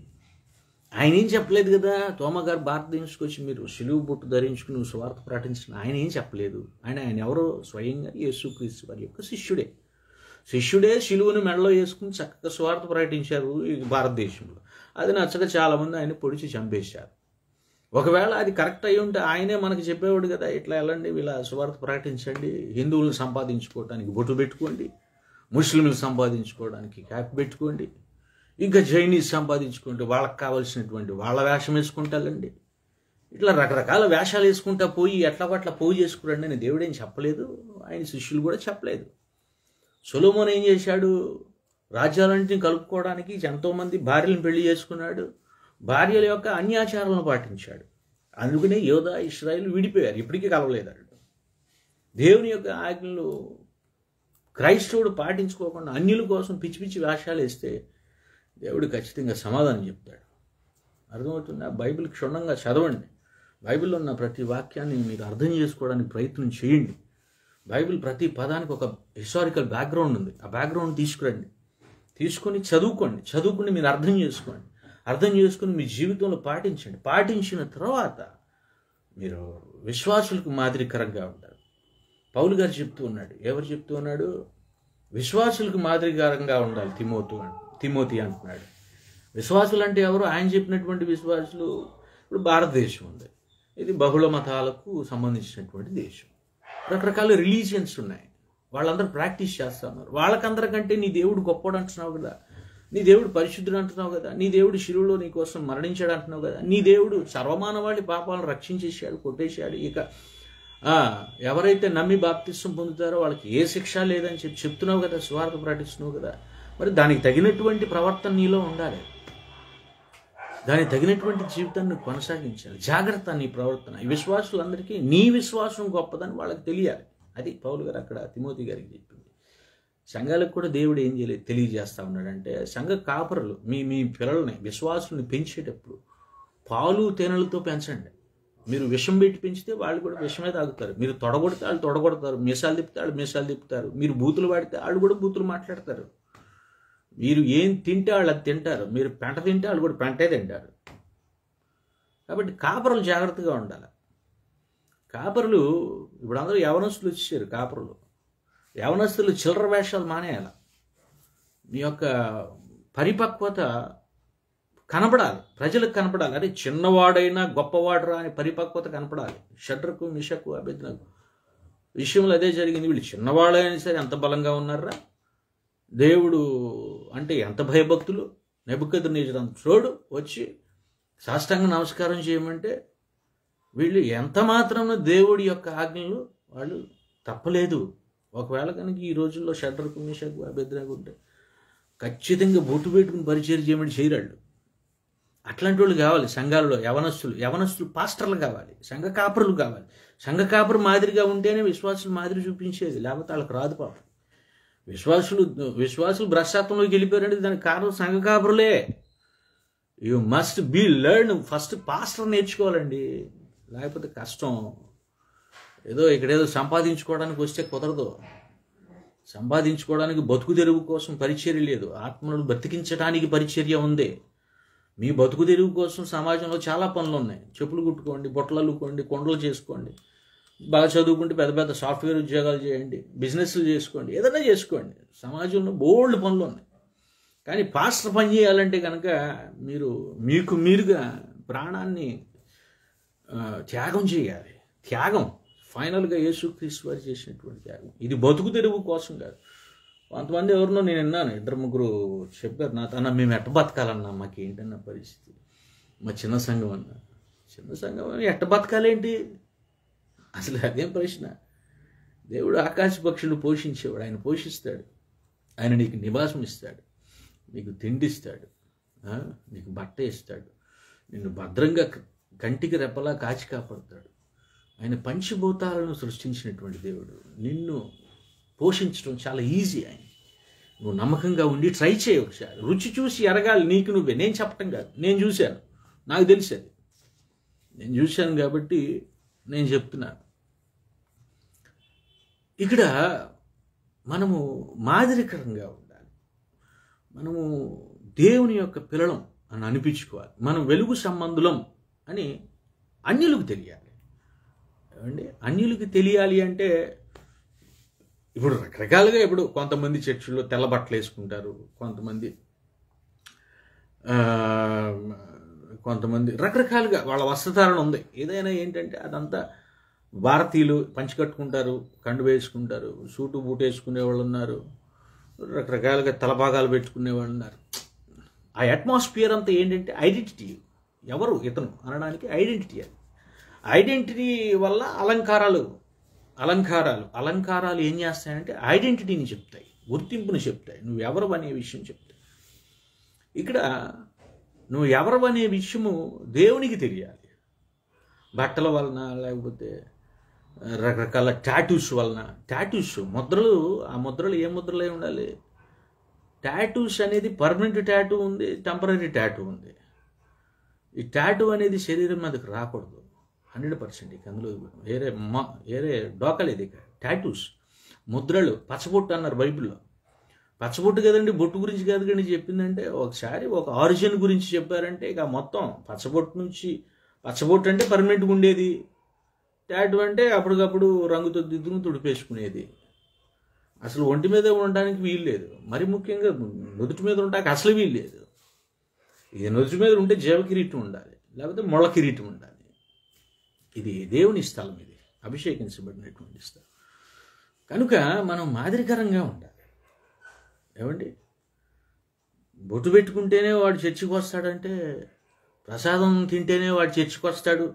Speaker 1: ఆయన ఏం చెప్పలేదు కదా. తోమా గారు భారతదేశానికి వచ్చి మీరు సిలువ బొట్టు ధరించుకుని సువార్త ప్రకటించిన ఆయన ఏం చెప్పలేదు. ఆయన ఎవరో స్వయంగా యేసుక్రీస్తు వారి యొక్క శిష్యుడే సిలువను మెడలో వేసుకుని చక్కగా సువార్త ప్రకటించారు ఈ భారతదేశంలో. అది నచ్చక చాలామంది ఆయన పొడిచి చంపేశారు. ఒకవేళ అది కరెక్ట్ అయి ఉంటే ఆయనే మనకు చెప్పేవాడు కదా, ఇట్లా వెళ్ళండి, ఇలా సువార్త ప్రకటించండి, హిందువులను సంపాదించుకోవడానికి బొట్టు పెట్టుకోండి, ముస్లింలు సంపాదించుకోవడానికి క్యాప్ పెట్టుకోండి, ఇంకా చైనీస్ సంపాదించుకుంటే వాళ్ళకి కావాల్సినటువంటి వాళ్ళ వేషం వేసుకుంటారండి. ఇట్లా రకరకాల వేషాలు వేసుకుంటా పోయి ఎట్లా పోగు చేసుకురండి అని దేవుడేం చెప్పలేదు. ఆయన శిష్యులు కూడా చెప్పలేదు. సొలొమోను ఏం చేశాడు? రాజ్యాలన్నింటినీ కలుపుకోవడానికి ఎంతోమంది భార్యలను పెళ్లి చేసుకున్నాడు, భార్యల యొక్క అన్యాచారాలను పాటించాడు. అందుకనే యోధా, ఇశ్రాయేలు విడిపోయారు, ఇప్పటికీ కలవలేదు. దేవుని యొక్క ఆజ్ఞలు క్రైస్తవుడు పాటించుకోకుండా అన్యుల కోసం పిచ్చి పిచ్చి వేషాలు వేస్తే దేవుడు ఖచ్చితంగా సమాధానం చెప్తాడు. అర్థమవుతుందా? బైబిల్ క్షుణ్ణంగా చదవండి. బైబిల్లో ఉన్న ప్రతి వాక్యాన్ని మీరు అర్థం చేసుకోవడానికి ప్రయత్నం చేయండి. బైబిల్ ప్రతి పదానికి ఒక హిస్టారికల్ బ్యాక్గ్రౌండ్ ఉంది. ఆ బ్యాక్గ్రౌండ్ తీసుకొని చదువుకుని మీరు అర్థం చేసుకుని మీ జీవితంలో పాటించండి. పాటించిన తర్వాత మీరు విశ్వాసులకు మాదిరికరంగా ఉంటారు. పౌలు గారు చెప్తూ ఉన్నాడు. ఎవరు చెప్తూ ఉన్నాడు? విశ్వాసులకు మాదిరికరంగా ఉండాలి తిమోతి అంటున్నాడు. విశ్వాసులు అంటే ఎవరు? ఆయన చెప్పినటువంటి విశ్వాసులు. ఇప్పుడు భారతదేశం ఉంది, ఇది బహుళ మతాలకు సంబంధించినటువంటి దేశం. రకరకాల రిలీజియన్స్ ఉన్నాయి, వాళ్ళందరూ ప్రాక్టీస్ చేస్తూ ఉన్నారు. వాళ్ళకందరికంటే నీ దేవుడు గొప్పవాడు అంటున్నావు కదా, నీ దేవుడు పరిశుద్ధుడు అంటున్నావు కదా, నీ దేవుడు శిలువలో నీ కోసం మరణించాడు అంటున్నావు కదా, నీ దేవుడు సర్వమానవాళి పాపాలను రక్షించేశాడు, కొట్టేశాడు. ఇక ఎవరైతే నమ్మి బాప్తిస్వం పొందుతారో వాళ్ళకి ఏ శిక్ష లేదని చెప్తున్నావు కదా, సువార్త ప్రకటిస్తున్నావు కదా. మరి దానికి తగినటువంటి ప్రవర్తన నీలో ఉండాలి, దానికి తగినటువంటి జీవితాన్ని కొనసాగించాలి. జాగ్రత్త నీ ప్రవర్తన. ఈ విశ్వాసులందరికీ నీ విశ్వాసం గొప్పదని వాళ్ళకి తెలియాలి. అది పౌలు గారు అక్కడ తిమోతి గారికి చెప్పింది. సంఘాలకు కూడా దేవుడు ఏం తెలియజేస్తా ఉన్నాడంటే, సంఘ కాపరులు మీ పిల్లల్ని, విశ్వాసుల్ని పెంచేటప్పుడు పాలు తేనెలతో పెంచండి. మీరు విషం పెట్టి పెంచితే వాళ్ళు కూడా విషమే తాగుతారు. మీరు తొడగొడితే వాళ్ళు తొడగొడతారు, మీసాలు తిప్పితే వాళ్ళు మీసాలు తిప్పుతారు, మీరు బూతులు వాడితే వాళ్ళు కూడా బూతులు మాట్లాడతారు. మీరు ఏం తింటే వాళ్ళు అది తింటారు, మీరు పెంట తింటే వాళ్ళు కూడా పెంటే తింటారు. కాబట్టి కాపరులు జాగ్రత్తగా ఉండాలి. కాపరులు ఇప్పుడు అందరూ యవనస్తులు వచ్చేసారు. కాపరులు యవనస్తులు చిల్లర వేషాలు మానేయాలి. మీ యొక్క పరిపక్వత కనపడాలి, ప్రజలకు కనపడాలి. అదే చిన్నవాడైనా గొప్పవాడురా అని పరిపక్వత కనపడాలి. షడ్రకు, మిషకు, అబేద్నెగో విషయంలో అదే జరిగింది. వీళ్ళు చిన్నవాడైనా సరే ఎంత బలంగా ఉన్నారా, దేవుడు అంటే ఎంత భయభక్తులు. నెబుకద్నెజరు అంత చోడు వచ్చి సాష్టాంగ నమస్కారం చేయమంటే వీళ్ళు ఎంత మాత్రం దేవుడి యొక్క ఆజ్ఞలు వాళ్ళు తప్పలేదు. ఒకవేళ కనుక ఈ రోజుల్లో షడ్రకు, మిషకు, అబేద్నెగో ఉంటే ఖచ్చితంగా బొట్టు పెట్టుకుని పరిచయం చేయమని చేయరాళ్ళు. అట్లాంటి వాళ్ళు కావాలి సంఘాలలో. యవనస్తులు పాస్టర్లు కావాలి, సంఘ కాపరులు కావాలి. సంఘ కాపరు మాదిరిగా ఉంటేనే విశ్వాసులు మాదిరి చూపించేది, లేకపోతే వాళ్ళకి రాదు పాపం. విశ్వాసులు భ్రష్టాత్వంలోకి వెళ్ళిపోయారంటే దానికి కారణం సంఘ కాపురులే. You must be learn. First pastor నేర్చుకోవాలండి, లేకపోతే కష్టం. ఇక్కడేదో సంపాదించుకోవడానికి వస్తే కుదరదు. సంపాదించుకోవడానికి బతుకు తెరువు కోసం పరిచర్య లేదు, ఆత్మలను బతికించడానికి పరిచర్య ఉంది. మీ బతుకు తెరువు కోసం సమాజంలో చాలా పనులు ఉన్నాయి. చెప్పులు కుట్టుకోండి, బొట్టలు అల్లుకోండి, కొండలు చేసుకోండి, బాగా చదువుకుంటే పెద్ద పెద్ద సాఫ్ట్వేర్ ఉద్యోగాలు చేయండి, బిజినెస్లు చేసుకోండి, ఏదైనా చేసుకోండి. సమాజంలో బోల్డ్ పనులు ఉన్నాయి. కానీ పాస్టర్ పని చేయాలంటే కనుక మీరుగా ప్రాణాన్ని త్యాగం చేయాలి. త్యాగం ఫైనల్గా యేసుక్రీస్తు వారు చేసినటువంటి త్యాగం. ఇది బతుకు తెరువు కోసం కాదు. కొంతమంది ఎవరినో నేను విన్నాను, 2-3 చెప్పారు నాతో, మేము ఎట్ట బతకాలన్నా, మాకేంటన్న పరిస్థితి, మా చిన్న సంఘం అన్నా. చిన్న సంఘం ఎట్ట బతకాలేంటి అసలు? అదేం ప్రశ్న? దేవుడు ఆకాశ పక్షులు పోషించేవాడు, ఆయన పోషిస్తాడు. ఆయన నీకు నివాసం ఇస్తాడు, నీకు తిండిస్తాడు, నీకు బట్ట ఇస్తాడు, నిన్ను భద్రంగా కంటికి రెప్పలా కాచి కాపాడుతాడు. ఆయన పంచభూతాలను సృష్టించినటువంటి దేవుడు. నిన్ను పోషించడం చాలా ఈజీ. ఆయన నువ్వు నమ్మకంగా ఉండి ట్రై చేయ ఒకసారి. రుచి చూసి ఎరగాలి నీకు నువ్వే. నేను చెప్పటం కాదు, నేను చూశాను, నాకు తెలిసేది, నేను చూశాను కాబట్టి నేను చెప్తున్నాను. ఇక్కడ మనము మాదిరికరంగా ఉండాలి. మనము దేవుని యొక్క పిల్లలం అని అనిపించుకోవాలి. మనం వెలుగు సంబంధులం అని అన్యులకు తెలియాలి. ఏమండి, అన్యులకి తెలియాలి అంటే ఇప్పుడు రకరకాలుగా, ఇప్పుడు కొంతమంది చర్చిల్లో తెల్ల బట్టలు వేసుకుంటారు, కొంతమంది రకరకాలుగా వాళ్ళ వస్త్రధారణ ఉంది. ఏదైనా ఏంటంటే అదంతా భారతీయులు పంచి కట్టుకుంటారు, కండు వేసుకుంటారు, సూటు బూటు వేసుకునే వాళ్ళు ఉన్నారు, రకరకాలుగా తలభాగాలు పెట్టుకునే వాళ్ళు ఉన్నారు. ఆ అట్మాస్ఫియర్ అంతా ఏంటంటే ఐడెంటిటీ. ఎవరు ఇతను అనడానికి ఐడెంటిటీ. అది ఐడెంటిటీ వల్ల అలంకారాలు ఏం చేస్తాయంటే ఐడెంటిటీని చెప్తాయి, గుర్తింపుని చెప్తాయి, నువ్వు ఎవరు అనే విషయం చెప్తాయి. ఇక్కడ నువ్వు ఎవరు అనే విషయము దేవునికి తెలియాలి. బట్టల వలన, లేకపోతే రకరకాల టాటూస్ వలన. ముద్రలు, ఆ ముద్రలు ఏ ముద్రలే ఉండాలి. టాటూస్ అనేది పర్మనెంట్ టాటూ ఉంది, టెంపరీ టాటూ ఉంది. ఈ టాటూ అనేది శరీరం మీదకి రాకూడదు 100%. అందులో వేరే డోకలేదు. ఇక టాటూస్, ముద్రలు, పచ్చబొట్టు అన్నారు బైబిల్లో. పచ్చబొట్టు కదండి, బొట్టు గురించి కాదు కానీ చెప్పిందంటే, ఒకసారి ఒక ఆరిజిన్ గురించి చెప్పారంటే ఇక మొత్తం పచ్చబొట్టు అంటే పర్మనెంట్గా ఉండేది, టాటూ అంటే అప్పటికప్పుడు రంగుతో దిద్దును తుడిపేసుకునేది. అసలు ఒంటి మీద ఉండడానికి వీలు లేదు, మరి ముఖ్యంగా నుదుటి మీద ఉండడానికి అసలు వీలు లేదు. ఇది నుదుటి మీద ఉంటే జీవ కిరీటం ఉండాలి, లేకపోతే మొళ్ళ కిరీటం ఉండాలి. ఇది దేవుని స్థలం, ఇది అభిషేకించబడినటువంటి స్థలం. కనుక మనం మాదిరికరంగా ఉండాలి. ఏమండి, బొట్టు పెట్టుకుంటేనే వాడు చర్చికి వస్తాడంటే, ప్రసాదం తింటేనే వాడు చర్చికి వస్తాడు.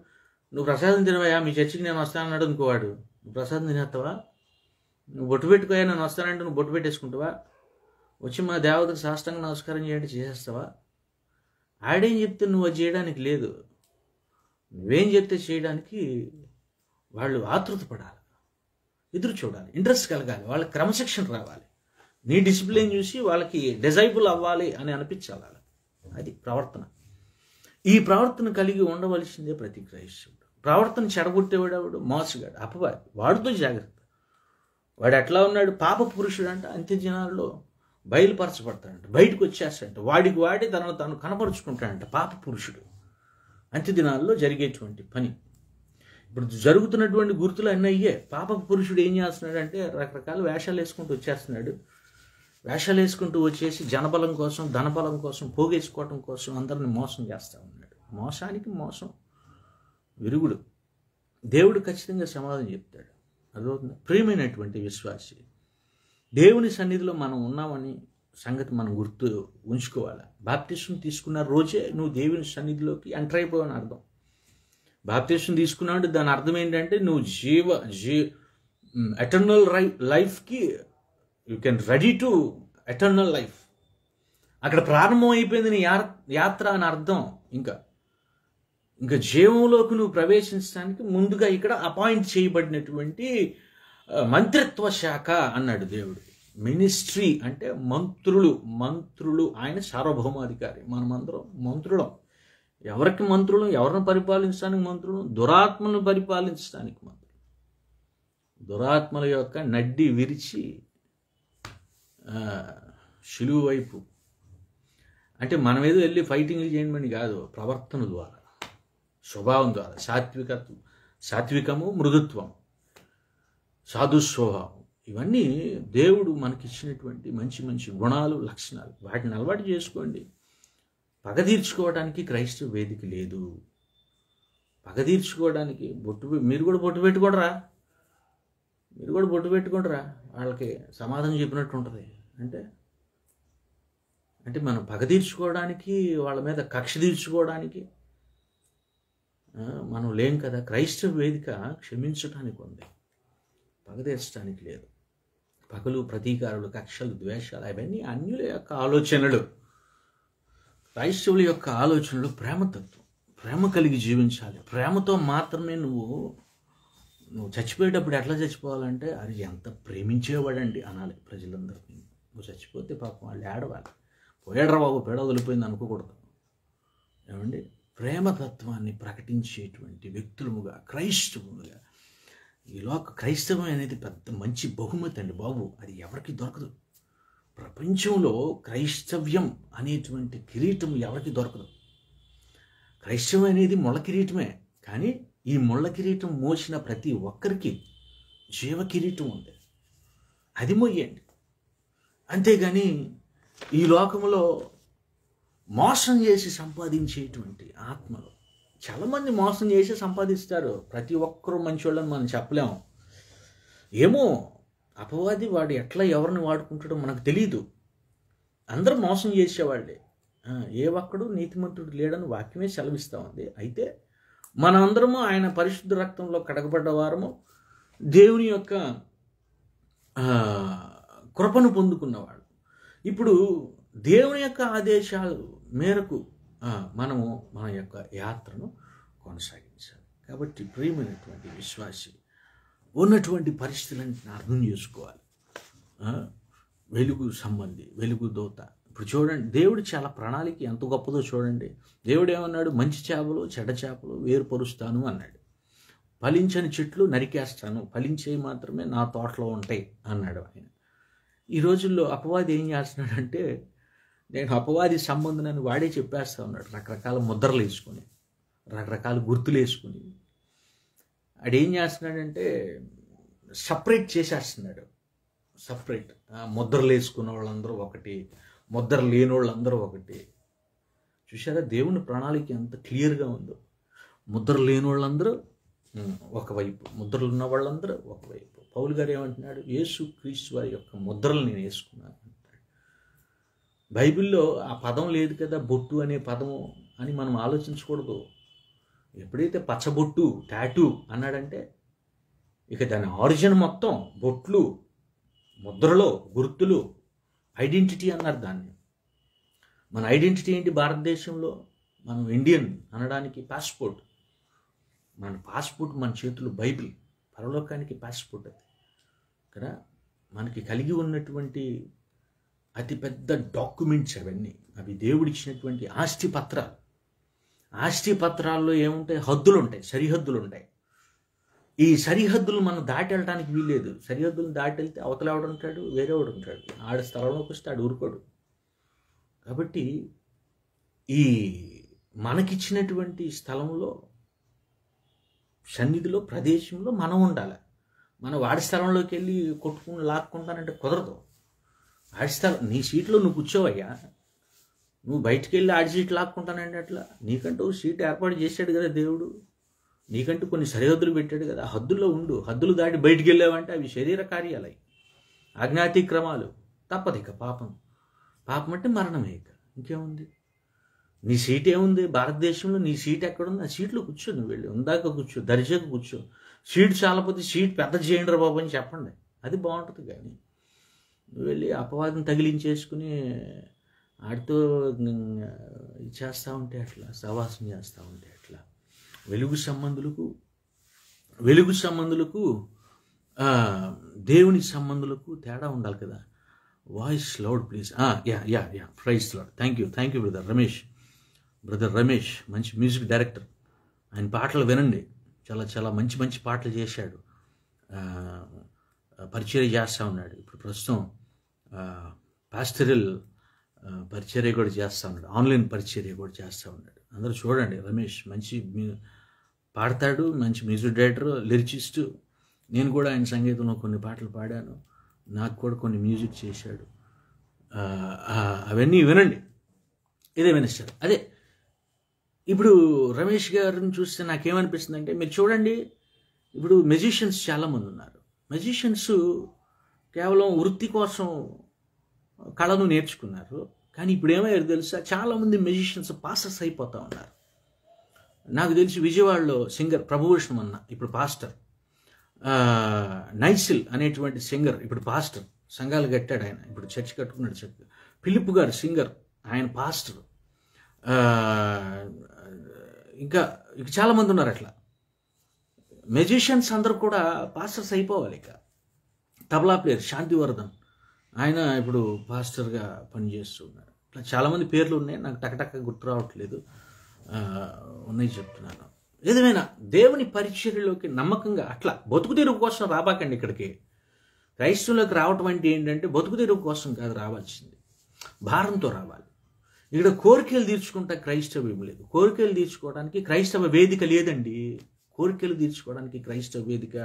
Speaker 1: నువ్వు ప్రసాదం తినవయా, మీ చర్చికి నేను వస్తానన్నాడు అనుకోవాడు, నువ్వు ప్రసాదం తినేస్తావా? నువ్వు బొట్టు పెట్టుకోయా, నేను వస్తానంటే నువ్వు బొట్టు పెట్టేసుకుంటావా? వచ్చి మా దేవతకు సాష్టాంగ నమస్కారం చేయండి, చేసేస్తావా? ఆడేం చెప్తే నువ్వు అది చేయడానికి లేదు, నువ్వేం చెప్తే చేయడానికి వాళ్ళు ఆతృత పడాలి, ఎదురు చూడాలి, ఇంట్రెస్ట్ కలగాలి, వాళ్ళకి క్రమశిక్షణ రావాలి, నీ డిసిప్లిన్ చూసి వాళ్ళకి డిజైబుల్ అవ్వాలి అని అనిపించాలి. అది ప్రవర్తన. ఈ ప్రవర్తన కలిగి ఉండవలసిందే ప్రతి క్రైస్తవుడు. ప్రవర్తన చెడగొట్టేవాడు మోసగాడు, అపవాది. వాడితో జాగ్రత్త. వాడు ఎట్లా ఉన్నాడు? పాప పురుషుడు అంట. అంత్య దినాల్లో బయలుపరచబడతాడంట, బయటకు వచ్చేస్తాడంట, వాడికి వాడి తనను తాను కనపరుచుకుంటాడంట. పాప పురుషుడు అంత్య దినాల్లో జరిగేటువంటి పని. ఇప్పుడు జరుగుతున్నటువంటి గుర్తులు అన్నీ అయ్యే. పాప పురుషుడు ఏం చేస్తున్నాడంటే రకరకాల వేషాలు వేసుకుంటూ వచ్చేస్తున్నాడు. వేషాలు వేసుకుంటూ వచ్చేసి జనబలం కోసం, ధనబలం కోసం, పోగేసుకోవటం కోసం అందరిని మోసం చేస్తూ ఉన్నాడు. మోసానికి మోసం విరుగుడు. దేవుడు ఖచ్చితంగా సమాధానం చెప్తాడు. అదవుతుంది. ప్రియమైనటువంటి విశ్వాసి, దేవుని సన్నిధిలో మనం ఉన్నామని సంగతి మనం గుర్తు ఉంచుకోవాలి. బాప్టిజం తీసుకున్న రోజే నువ్వు దేవుని సన్నిధిలోకి ఎంటర్ అయిపోవని అర్థం. బాప్టిజం తీసుకున్నాడు, దాని అర్థం ఏంటంటే నువ్వు ఎటర్నల్ లైఫ్కి you can ready to eternal life. అక్కడ ప్రారంభం అయిపోయింది నీ యాత్ర అని అర్థం. ఇంకా జీవంలోకి నువ్వు ప్రవేశించడానికి ముందుగా ఇక్కడ అపాయింట్ చేయబడినటువంటి మంత్రిత్వ శాఖ అన్నాడు దేవుడు. మినిస్ట్రీ అంటే మంత్రులు. ఆయన సార్వభౌమాధికారి. మనమందరం మంత్రులం. ఎవరికి మంత్రులు? ఎవరిని పరిపాలించడానికి మంత్రులు? దురాత్మలను పరిపాలించడానికి మంత్రులు. దురాత్మల యొక్క నడ్డి విరిచి శిలువు వైపు, అంటే మనం ఏదో వెళ్ళి ఫైటింగ్లు చేయమని కాదు, ప్రవర్తన ద్వారా, స్వభావం ద్వారా, సాత్వికము, మృదుత్వం, సాధుస్వభావం, ఇవన్నీ దేవుడు మనకిచ్చినటువంటి మంచి మంచి గుణాలు, లక్షణాలు. వాటిని అలవాటు చేసుకోండి. పగ తీర్చుకోవడానికి క్రైస్తవ వేదిక లేదు. పగ తీర్చుకోవడానికి మీరు కూడా బొట్టు పెట్టుకోండిరా, వాళ్ళకి సమాధానం చెప్పినట్టు ఉంటుంది. అంటే మనం పగ తీర్చుకోవడానికి, వాళ్ళ మీద కక్ష తీర్చుకోవడానికి మనం లేం కదా. క్రైస్తవ వేదిక క్షమించడానికి ఉంది, పగ తీర్చడానికి లేదు. పగలు, ప్రతీకారాలు, కక్షలు, ద్వేషాలు అవన్నీ అన్యుల యొక్క ఆలోచనలు. క్రైస్తవుల యొక్క ఆలోచనలు ప్రేమతత్వం. ప్రేమ కలిగి జీవించాలి. ప్రేమతో మాత్రమే నువ్వు చచ్చిపోయేటప్పుడు ఎట్లా చచ్చిపోవాలంటే, అది ఎంత ప్రేమించేవాడండి అనాలి ప్రజలందరినీ. నువ్వు చచ్చిపోతే పాపం వాళ్ళు ఏడవాలి, పోయాడరా బాబు, పేడ వదిలిపోయింది అనుకోకూడదు. ఏమండి, ప్రేమతత్వాన్ని ప్రకటించేటువంటి వ్యక్తులముగా, క్రైస్తవులుగా, క్రైస్తవం అనేది పెద్ద మంచి బహుమతి అండి బాబు. అది ఎవరికి దొరకదు. ప్రపంచంలో క్రైస్తవ్యం అనేటువంటి కిరీటం ఎవరికి దొరకదు. క్రైస్తవం అనేది ముళ్ళ కిరీటమే, కానీ ఈ ముళ్ళ కిరీటం మోసిన ప్రతి ఒక్కరికి జీవ కిరీటం ఉంది. అది మోయండి. అంతేగాని ఈ లోకంలో మోసం చేసి సంపాదించేటువంటి ఆత్మలు చాలామంది మోసం చేసి సంపాదిస్తారు. ప్రతి ఒక్కరూ మంచివాళ్ళని మనం చెప్పలేము. ఏమో అపవాది వాడు ఎట్లా ఎవరిని వాడుకుంటాడో మనకు తెలియదు. అందరూ మోసం చేసేవాళ్ళే. ఏ ఒక్కడు నీతిమంతుడు లేడని వాక్యమే సెలవిస్తూ ఉంది. అయితే మనందరము ఆయన పరిశుద్ధ రక్తంలో కడగబడ్డ వారము, దేవుని యొక్క కృపను పొందుకున్నవాడు. ఇప్పుడు దేవుని యొక్క ఆదేశాల మేరకు మనము మన యొక్క యాత్రను కొనసాగించాలి. కాబట్టి ప్రియమైనటువంటి విశ్వాసి ఉన్నటువంటి పరిస్థితులను అర్థం చేసుకోవాలి. వెలుగు సంబంధి, వెలుగు దూత. ఇప్పుడు చూడండి, దేవుడు చాలా ప్రణాళిక ఎంత గొప్పదో చూడండి. దేవుడు ఏమన్నాడు? మంచి చేపలు, చెడ్డ చేపలు వేరుపరుస్తాను అన్నాడు. ఫలించని చెట్లు నరికేస్తాను, ఫలించేవి మాత్రమే నా తోటలో ఉంటాయి అన్నాడు ఆయన. ఈ రోజుల్లో అపవాది ఏం చేస్తున్నాడంటే, నేను అపవాది సంబంధనని వాడే చెప్పేస్తా ఉన్నాడు. రకరకాల ముద్రలు వేసుకొని, రకరకాల గుర్తులు వేసుకుని ఆడేం చేస్తున్నాడంటే సపరేట్ చేసేస్తున్నాడు. సపరేట్ ముద్రలు వేసుకున్న వాళ్ళందరూ ఒకటి, ముద్ర లేని వాళ్ళందరూ ఒకటి. చూసారా దేవుని ప్రణాళిక ఎంత క్లియర్గా ఉందో. ముద్ర లేని వాళ్ళందరూ ఒకవైపు, ముద్రలు ఉన్న వాళ్ళందరూ ఒకవైపు. పౌలు గారు ఏమంటున్నాడు? యేసు క్రీస్తు వారి యొక్క ముద్రలు నేను వేసుకున్నాను అంటాడు. బైబిల్లో ఆ పదం లేదు కదా, బొట్టు అనే పదము అని మనం ఆలోచించకూడదు. ఎప్పుడైతే పచ్చబొట్టు, టాటూ అన్నాడంటే ఇక దాని ఆరిజిన్ మొత్తం బొట్లు, ముద్రలో, గుర్తులు, ఐడెంటిటీ అన్నారు దాన్ని. మన ఐడెంటిటీ ఏంటి భారతదేశంలో? మనం ఇండియన్ అనడానికి పాస్పోర్ట్. మన పాస్పోర్ట్ మన చేతులు బైబిల్, పరలోకానికి పాస్పోర్ట్. అది కదా మనకి కలిగి ఉన్నటువంటి అతిపెద్ద డాక్యుమెంట్స్ అవన్నీ. అవి దేవుడిచ్చినటువంటి ఆస్తి పత్రాలు. ఆస్తి పత్రాల్లో ఏముంటాయి? హద్దులు ఉంటాయి, సరిహద్దులు ఉంటాయి. ఈ సరిహద్దులు మనం దాటి వెళ్ళడానికి వీల్లేదు. సరిహద్దులు దాటి వెళ్తే అవతలవాడు ఉంటాడు, వేరేవాడు ఉంటాడు. ఆడ స్థలంలోకి వస్తే ఆడు ఊరుకోడు. కాబట్టి ఈ మనకిచ్చినటువంటి స్థలంలో, సన్నిధిలో, ప్రదేశంలో మనం ఉండాలి. మనం వాడి స్థలంలోకి వెళ్ళి కొట్టుకుని లాక్కుంటానంటే కుదరదు. ఆడి స్థలం, నీ సీట్లో నువ్వు కూర్చోవయ్యా. నువ్వు బయటికి వెళ్ళి ఆడి సీట్ లాక్కుంటానంటే అట్లా. నీకంటూ సీట్ ఏర్పాటు చేశాడు కదా దేవుడు. నీకంటూ కొన్ని సరిహద్దులు పెట్టాడు కదా, హద్దుల్లో ఉండు. హద్దులు దాటి బయటికి వెళ్ళావంటే అవి శరీర కార్యాలై, అజ్ఞాతిక్రమాలు. తప్పదిక పాపం. పాపం అంటే మరణమే. ఇక ఇంకేముంది? నీ సీట్ ఏముంది భారతదేశంలో? నీ సీట్ ఎక్కడుంది? ఆ సీట్లో కూర్చో. నువ్వు వెళ్ళి ఉందాక కూర్చో, దర్జాగా కూర్చో. సీట్ చాలపోతే సీట్ పెద్ద చేయండి రా బాబు అని చెప్పండి, అది బాగుంటుంది. కానీ నువ్వు వెళ్ళి అపవాదం తగిలించేసుకుని ఆడితో చేస్తూ ఉంటే అట్లా, సవాసం చేస్తూ ఉంటే అట్లా. వెలుగు సంబంధులకు దేవుని సంబంధులకు తేడా ఉండాలి కదా. Voice loud please. యా ప్రైజ్ లాడ్. థ్యాంక్ యూ బ్రదర్ రమేష్ మంచి మ్యూజిక్ డైరెక్టర్. ఆయన పాటలు వినండి, చాలా చాలా మంచి మంచి పాటలు చేశాడు. పరిచర్య చేస్తూ ఉన్నాడు. ఇప్పుడు ప్రస్తుతం పాస్టరల్ పరిచర్య కూడా చేస్తూ ఉన్నాడు, ఆన్లైన్ పరిచర్య కూడా చేస్తూ ఉన్నాడు. అందరూ చూడండి, రమేష్ మంచి పాడతాడు, మంచి మ్యూజిక్ డైరెక్టర్, లిరిసిస్టు. నేను కూడా ఆయన సంగీతంలో కొన్ని పాటలు పాడాను, నాకు కూడా కొన్ని మ్యూజిక్ చేశాడు. అవన్నీ వినండి, ఇదే వినిస్తారు. అదే ఇప్పుడు రమేష్ గారిని చూస్తే నాకేమనిపిస్తుంది అంటే, మీరు చూడండి, ఇప్పుడు మెజిషియన్స్ చాలామంది ఉన్నారు. మెజిషియన్స్ కేవలం వృత్తి కోసం కళను నేర్చుకున్నారు. కానీ ఇప్పుడు ఏమయ్యారు తెలుసా, చాలామంది మెజిషియన్స్ పాస్టర్స్ అయిపోతూ ఉన్నారు. నాకు తెలిసి విజయవాడలో సింగర్ ప్రభుభూషణం అన్న ఇప్పుడు పాస్టర్, నైసిల్ అనేటువంటి సింగర్ ఇప్పుడు పాస్టర్, సంఘాలు కట్టాడు ఆయన, ఇప్పుడు చర్చ్ కట్టుకున్నాడు. చర్చ్ ఫిలిప్ గారు సింగర్, ఆయన పాస్టర్. ఇంకా చాలామంది ఉన్నారు అట్లా. మెజిషియన్స్ అందరూ కూడా పాస్టర్స్ అయిపోవాలి. ఇక తబలా ప్లేయర్ శాంతివర్ధన్, ఆయన ఇప్పుడు పాస్టర్గా పనిచేస్తున్నాడు. ఇట్లా చాలామంది పేర్లు ఉన్నాయి, నాకు టకటక గుర్తు రావట్లేదు, ఉన్నాయి చెప్తున్నాను. ఏదేమైనా దేవుని పరిచర్యలోకి నమ్మకంగా అట్లా బతుకు తెరువు కోసం రాబాకండి. ఇక్కడికి క్రైస్తవులోకి రావటం అంటే ఏంటంటే బతుకు తెరువు కోసం కాదు రావాల్సింది, భారంతో రావాలి. ఇక్కడ కోరికలు తీర్చుకుంటా క్రైస్తవ్యం లేదు. కోరికలు తీర్చుకోవడానికి క్రైస్తవ వేదిక లేదండి. కోరికలు తీర్చుకోవడానికి క్రైస్తవ వేదిక,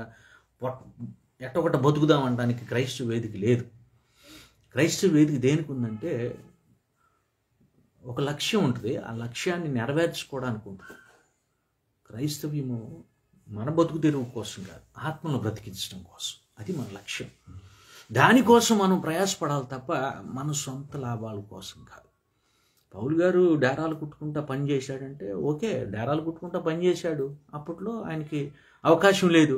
Speaker 1: ఎట్టొకట బతుకుదాం అనడానికి క్రైస్తవ వేదిక లేదు. క్రైస్తవ వేదిక దేనికి ఉందంటే ఒక లక్ష్యం ఉంటుంది, ఆ లక్ష్యాన్ని నెరవేర్చుకోవడానికి ఉంటుంది. క్రైస్తవ్యము మన బతుకు తెరువు కోసం కాదు, ఆత్మను బ్రతికించడం కోసం. అది మన లక్ష్యం. దానికోసం మనం ప్రయాసపడాలి తప్ప మన సొంత లాభాల కోసం కాదు. పౌలు గారు డేరాలు కుట్టుకుంటా పని చేశాడంటే ఓకే, డేరాలు కుట్టుకుంటా పని చేశాడు. అప్పట్లో ఆయనకి అవకాశం లేదు,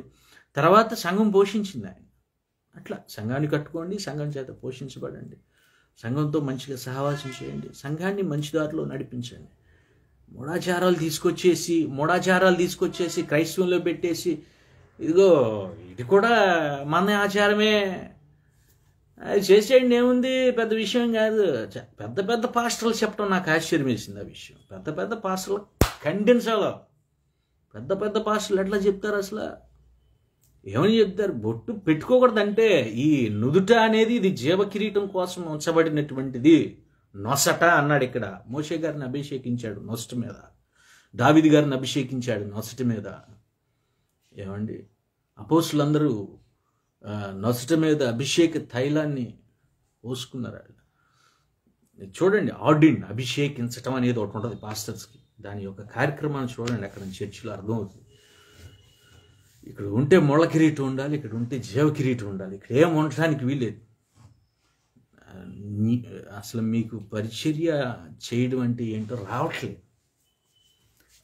Speaker 1: తర్వాత సంఘం పోషించింది ఆయన. అట్లా సంఘాన్ని కట్టుకోండి, సంఘం చేత పోషించబడండి, సంఘంతో మంచిగా సహవాసం చేయండి, సంఘాన్ని మంచి దారిలో నడిపించండి. మూఢాచారాలు తీసుకొచ్చేసి క్రైస్తవంలో పెట్టేసి, ఇదిగో ఇది కూడా మన ఆచారమే, అది చేసేయండి, ఏముంది, పెద్ద విషయం కాదు. పెద్ద పెద్ద పాస్టర్లు చెప్పడం నాకు ఆశ్చర్యం వేసింది. ఆ విషయం పెద్ద పెద్ద పాస్టర్లు ఖండించాలి. పెద్ద పెద్ద పాస్టర్లు ఎట్లా చెప్తారు అసలు? ఏమని చెప్తారు? బొట్టు పెట్టుకోకూడదంటే ఈ నుదుట అనేది ఇది జీవ కిరీటం కోసం ఉంచబడినటువంటిది, నొసట అన్నాడు. ఇక్కడ మోషే గారిని అభిషేకించాడు నొసట మీద, దావీదు గారిని అభిషేకించాడు నొసట మీద. ఏమండి, అపోస్తులందరూ నొసట మీద అభిషేక తైలాన్ని పోసుకున్నారు. చూడండి, ఆర్డిన్ అభిషేకించటం అనేది ఒకటి ఉంటుంది పాస్టర్స్కి. దాని యొక్క కార్యక్రమాన్ని చూడండి, అక్కడ చర్చిలో అర్థమవుతుంది. ఇక్కడ ఉంటే ముళ్ళ కిరీటం ఉండాలి, ఇక్కడ ఉంటే జీవ కిరీటం ఉండాలి, ఇక్కడ ఏం ఉండటానికి వీలేదు. అసలు మీకు పరిచర్య చేయడం అంటే ఏంటో రావట్లేదు.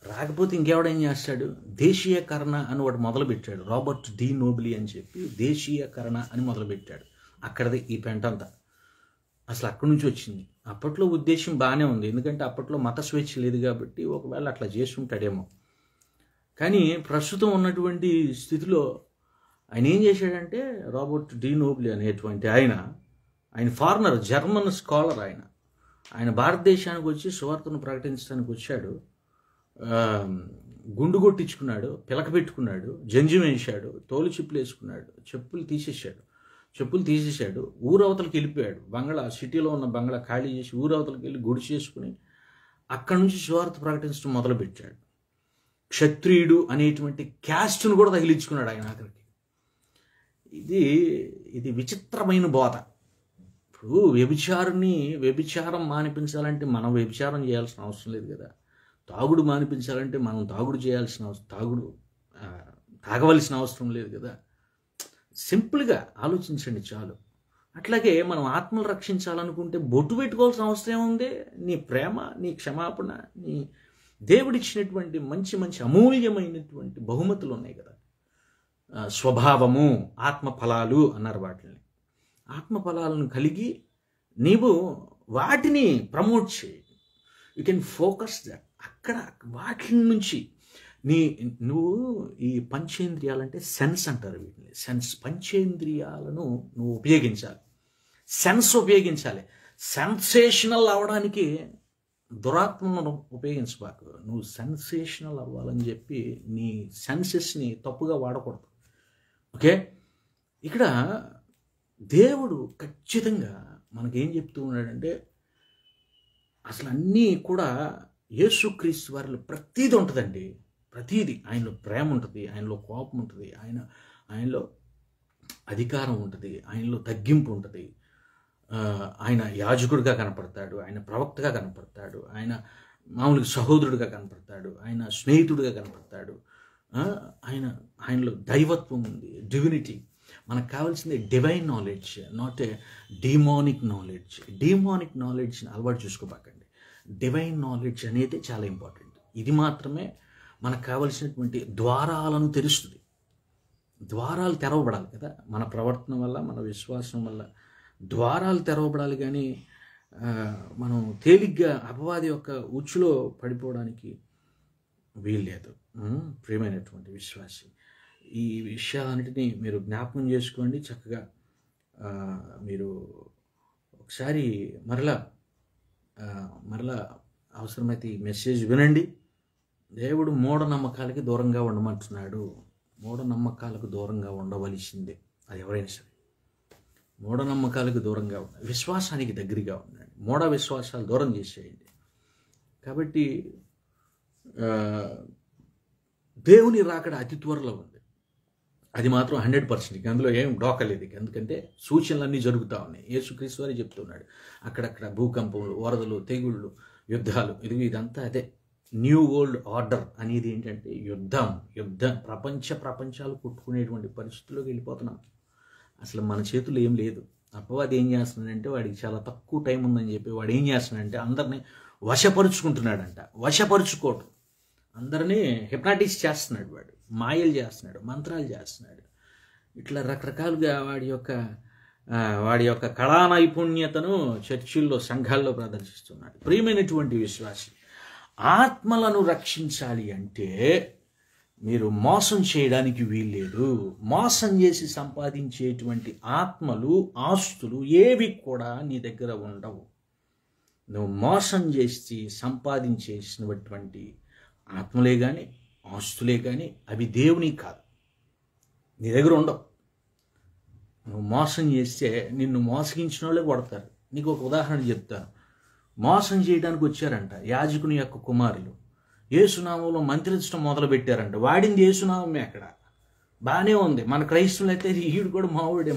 Speaker 1: రాకపోతే ఇంకెవడేం చేస్తాడు? దేశీయకరణ అని వాడు మొదలుపెట్టాడు, రాబర్ట్ డి నోబిలి అని చెప్పి దేశీయకరణ అని మొదలుపెట్టాడు. అక్కడది ఈ పెంటంతా అసలు అక్కడి నుంచి వచ్చింది. అప్పట్లో ఉద్దేశం బాగానే ఉంది, ఎందుకంటే అప్పట్లో మత స్వేచ్ఛ లేదు కాబట్టి ఒకవేళ అట్లా చేసి ఉంటాడేమో. కానీ ప్రస్తుతం ఉన్నటువంటి స్థితిలో ఆయన ఏం చేశాడంటే, రాబర్ట్ డి నోబిలి అనేటువంటి ఆయన ఫారినర్, జర్మన్ స్కాలర్. ఆయన భారతదేశానికి వచ్చి సువార్తను ప్రకటించడానికి వచ్చాడు. గుండు కొట్టించుకున్నాడు, పిలక పెట్టుకున్నాడు, జంజం వేసాడు, తోలు చెప్పులు వేసుకున్నాడు, చెప్పులు తీసేశాడు, ఊరవతలకి వెళ్ళిపోయాడు. సిటీలో ఉన్న బంగ్లా ఖాళీ చేసి ఊరవతలకి వెళ్ళి గుడి చేసుకుని అక్కడి నుంచి సువార్త ప్రకటించడం మొదలుపెట్టాడు. క్షత్రియుడు అనేటువంటి క్యాస్ట్ను కూడా తగిలించుకున్నాడు ఆయన ఆఖరికి. ఇది విచిత్రమైన బోధ. ఇప్పుడు వ్యభిచారం మానిపించాలంటే మనం వ్యభిచారం చేయాల్సిన అవసరం లేదు కదా. తాగుడు మానిపించాలంటే మనం తాగవలసిన అవసరం లేదు కదా. సింపుల్గా ఆలోచించండి చాలు. అట్లాగే మనం ఆత్మలు రక్షించాలనుకుంటే బొట్టు పెట్టుకోవాల్సిన అవసరం ఏముంది? నీ ప్రేమ, నీ క్షమాపణ, నీ దేవుడిచ్చినటువంటి మంచి మంచి అమూల్యమైనటువంటి బహుమతులు ఉన్నాయి కదా. స్వభావము, ఆత్మఫలాలు అన్నారు వాటిని. ఆత్మఫలాలను కలిగి నీవు వాటిని ప్రమోట్ చేయి. You can focus that. అక్కడ వాటి నుంచి నువ్వు ఈ పంచేంద్రియాలంటే సెన్స్ అంటారు వీటిని. పంచేంద్రియాలను నువ్వు ఉపయోగించాలి. సెన్స్ ఉపయోగించాలి. సెన్సేషనల్ అవ్వడానికి దురాత్మను ఉపయోగించబాకు. నువ్వు సెన్సేషనల్ అవ్వాలని చెప్పి నీ సెన్సెస్ని తప్పుగా వాడకూడదు. ఓకే, ఇక్కడ దేవుడు ఖచ్చితంగా మనకేం చెప్తూ ఉన్నాడంటే, అసలు అన్నీ కూడా యేసుక్రీస్తు వారిలో ప్రతీది ఉంటుందండి. ప్రతీది ఆయనలో ప్రేమ ఉంటుంది, ఆయనలో కోపం ఉంటుంది, ఆయనలో అధికారం ఉంటుంది, ఆయనలో తగ్గింపు ఉంటుంది. ఆయన యాజకుడిగా కనపడతాడు, ఆయన ప్రవక్తగా కనపడతాడు, ఆయన మామూలుగా సహోదరుడిగా కనపడతాడు, ఆయన స్నేహితుడిగా కనపడతాడు. ఆయనలో దైవత్వం ఉంది, డివినిటీ. మనకు కావాల్సింది divine knowledge, not a demonic knowledge. Demonic నాలెడ్జ్ని అలవాటు చూసుకోబాకండి. డివైన్ నాలెడ్జ్ అనేది చాలా ఇంపార్టెంట్. ఇది మాత్రమే మనకు కావలసినటువంటి ద్వారాలను తెరుస్తుంది. ద్వారాలు తెరవబడాలి కదా, మన ప్రవర్తన వల్ల, మన విశ్వాసం వల్ల ద్వారాలు తెరవబడాలి. కానీ మనం తేలిగ్గా అపవాది యొక్క ఉచ్చులో పడిపోవడానికి వీల్లేదు. ప్రియమైనటువంటి విశ్వాసి, ఈ విషయాలన్నిటినీ మీరు జ్ఞాపకం చేసుకోండి. చక్కగా మీరు ఒకసారి మరలా అవసరమైతే ఈ మెసేజ్ వినండి. దేవుడు మూఢనమ్మకాలకి దూరంగా ఉండమంటున్నాడు. మూఢనమ్మకాలకు దూరంగా ఉండవలసిందే, అది ఎవరైనా సరే. మూఢనమ్మకాలకు దూరంగా ఉండాలి, విశ్వాసానికి దగ్గరగా ఉండండి. మూఢ విశ్వాసాలు దూరం చేసేయండి. కాబట్టి దేవుని రాకడ అతి త్వరలో ఉంది, అది మాత్రం 100%. అందులో ఏం డోకలేదు. ఎందుకంటే సూచనలన్నీ జరుగుతూ ఉన్నాయి. యేసుక్రీస్తు వారే చెప్తున్నాడు, అక్కడక్కడ భూకంపములు, వరదలు, తెగుళ్ళు, యుద్ధాలు. ఇదంతా అదే. న్యూ వరల్డ్ ఆర్డర్ అనేది ఏంటంటే యుద్ధం. ప్రపంచాలు కొట్టుకునేటువంటి పరిస్థితుల్లోకి వెళ్ళిపోతున్నాం. అసలు మన చేతుల్లో ఏం లేదు. అపవాది ఏం చేస్తున్నాడంటే, వాడికి చాలా తక్కువ టైం ఉందని చెప్పి వాడు ఏం చేస్తున్నాడంటే అందరినీ వశపరుచుకుంటున్నాడంట. వశపరుచుకోవటం, అందరినీ హిప్నాటిక్స్ చేస్తున్నాడు, వాడు మాయలు చేస్తున్నాడు, మంత్రాలు చేస్తున్నాడు. ఇట్లా రకరకాలుగా వాడి యొక్క కళా నైపుణ్యతను చర్చిల్లో, సంఘాల్లో ప్రదర్శిస్తున్నాడు. ప్రియమైనటువంటి విశ్వాసి, ఆత్మలను రక్షించాలి అంటే మీరు మోసం చేయడానికి వీల్లేదు. మోసం చేసి సంపాదించేటువంటి ఆత్మలు, ఆస్తులు ఏవి కూడా నీ దగ్గర ఉండవు. నువ్వు మోసం చేసి సంపాదించేసినటువంటి ఆత్మలే కానీ, ఆస్తులే కానీ అవి దేవుని కాదు, నీ దగ్గర ఉండవు. నువ్వు మోసం చేస్తే నిన్ను మోసగించిన వాళ్ళే కొడతారు. నీకు ఒక ఉదాహరణ చెప్తాను. మోసం చేయడానికి వచ్చారంట యాజకుని యొక్క కుమారులు. యేసునామంలో మంత్రించడం మొదలుపెట్టారంట. వాడింది యేసునామమే. అక్కడ బాగానే ఉంది. మన క్రైస్తవులు అయితే వీడు కూడా మావాడే,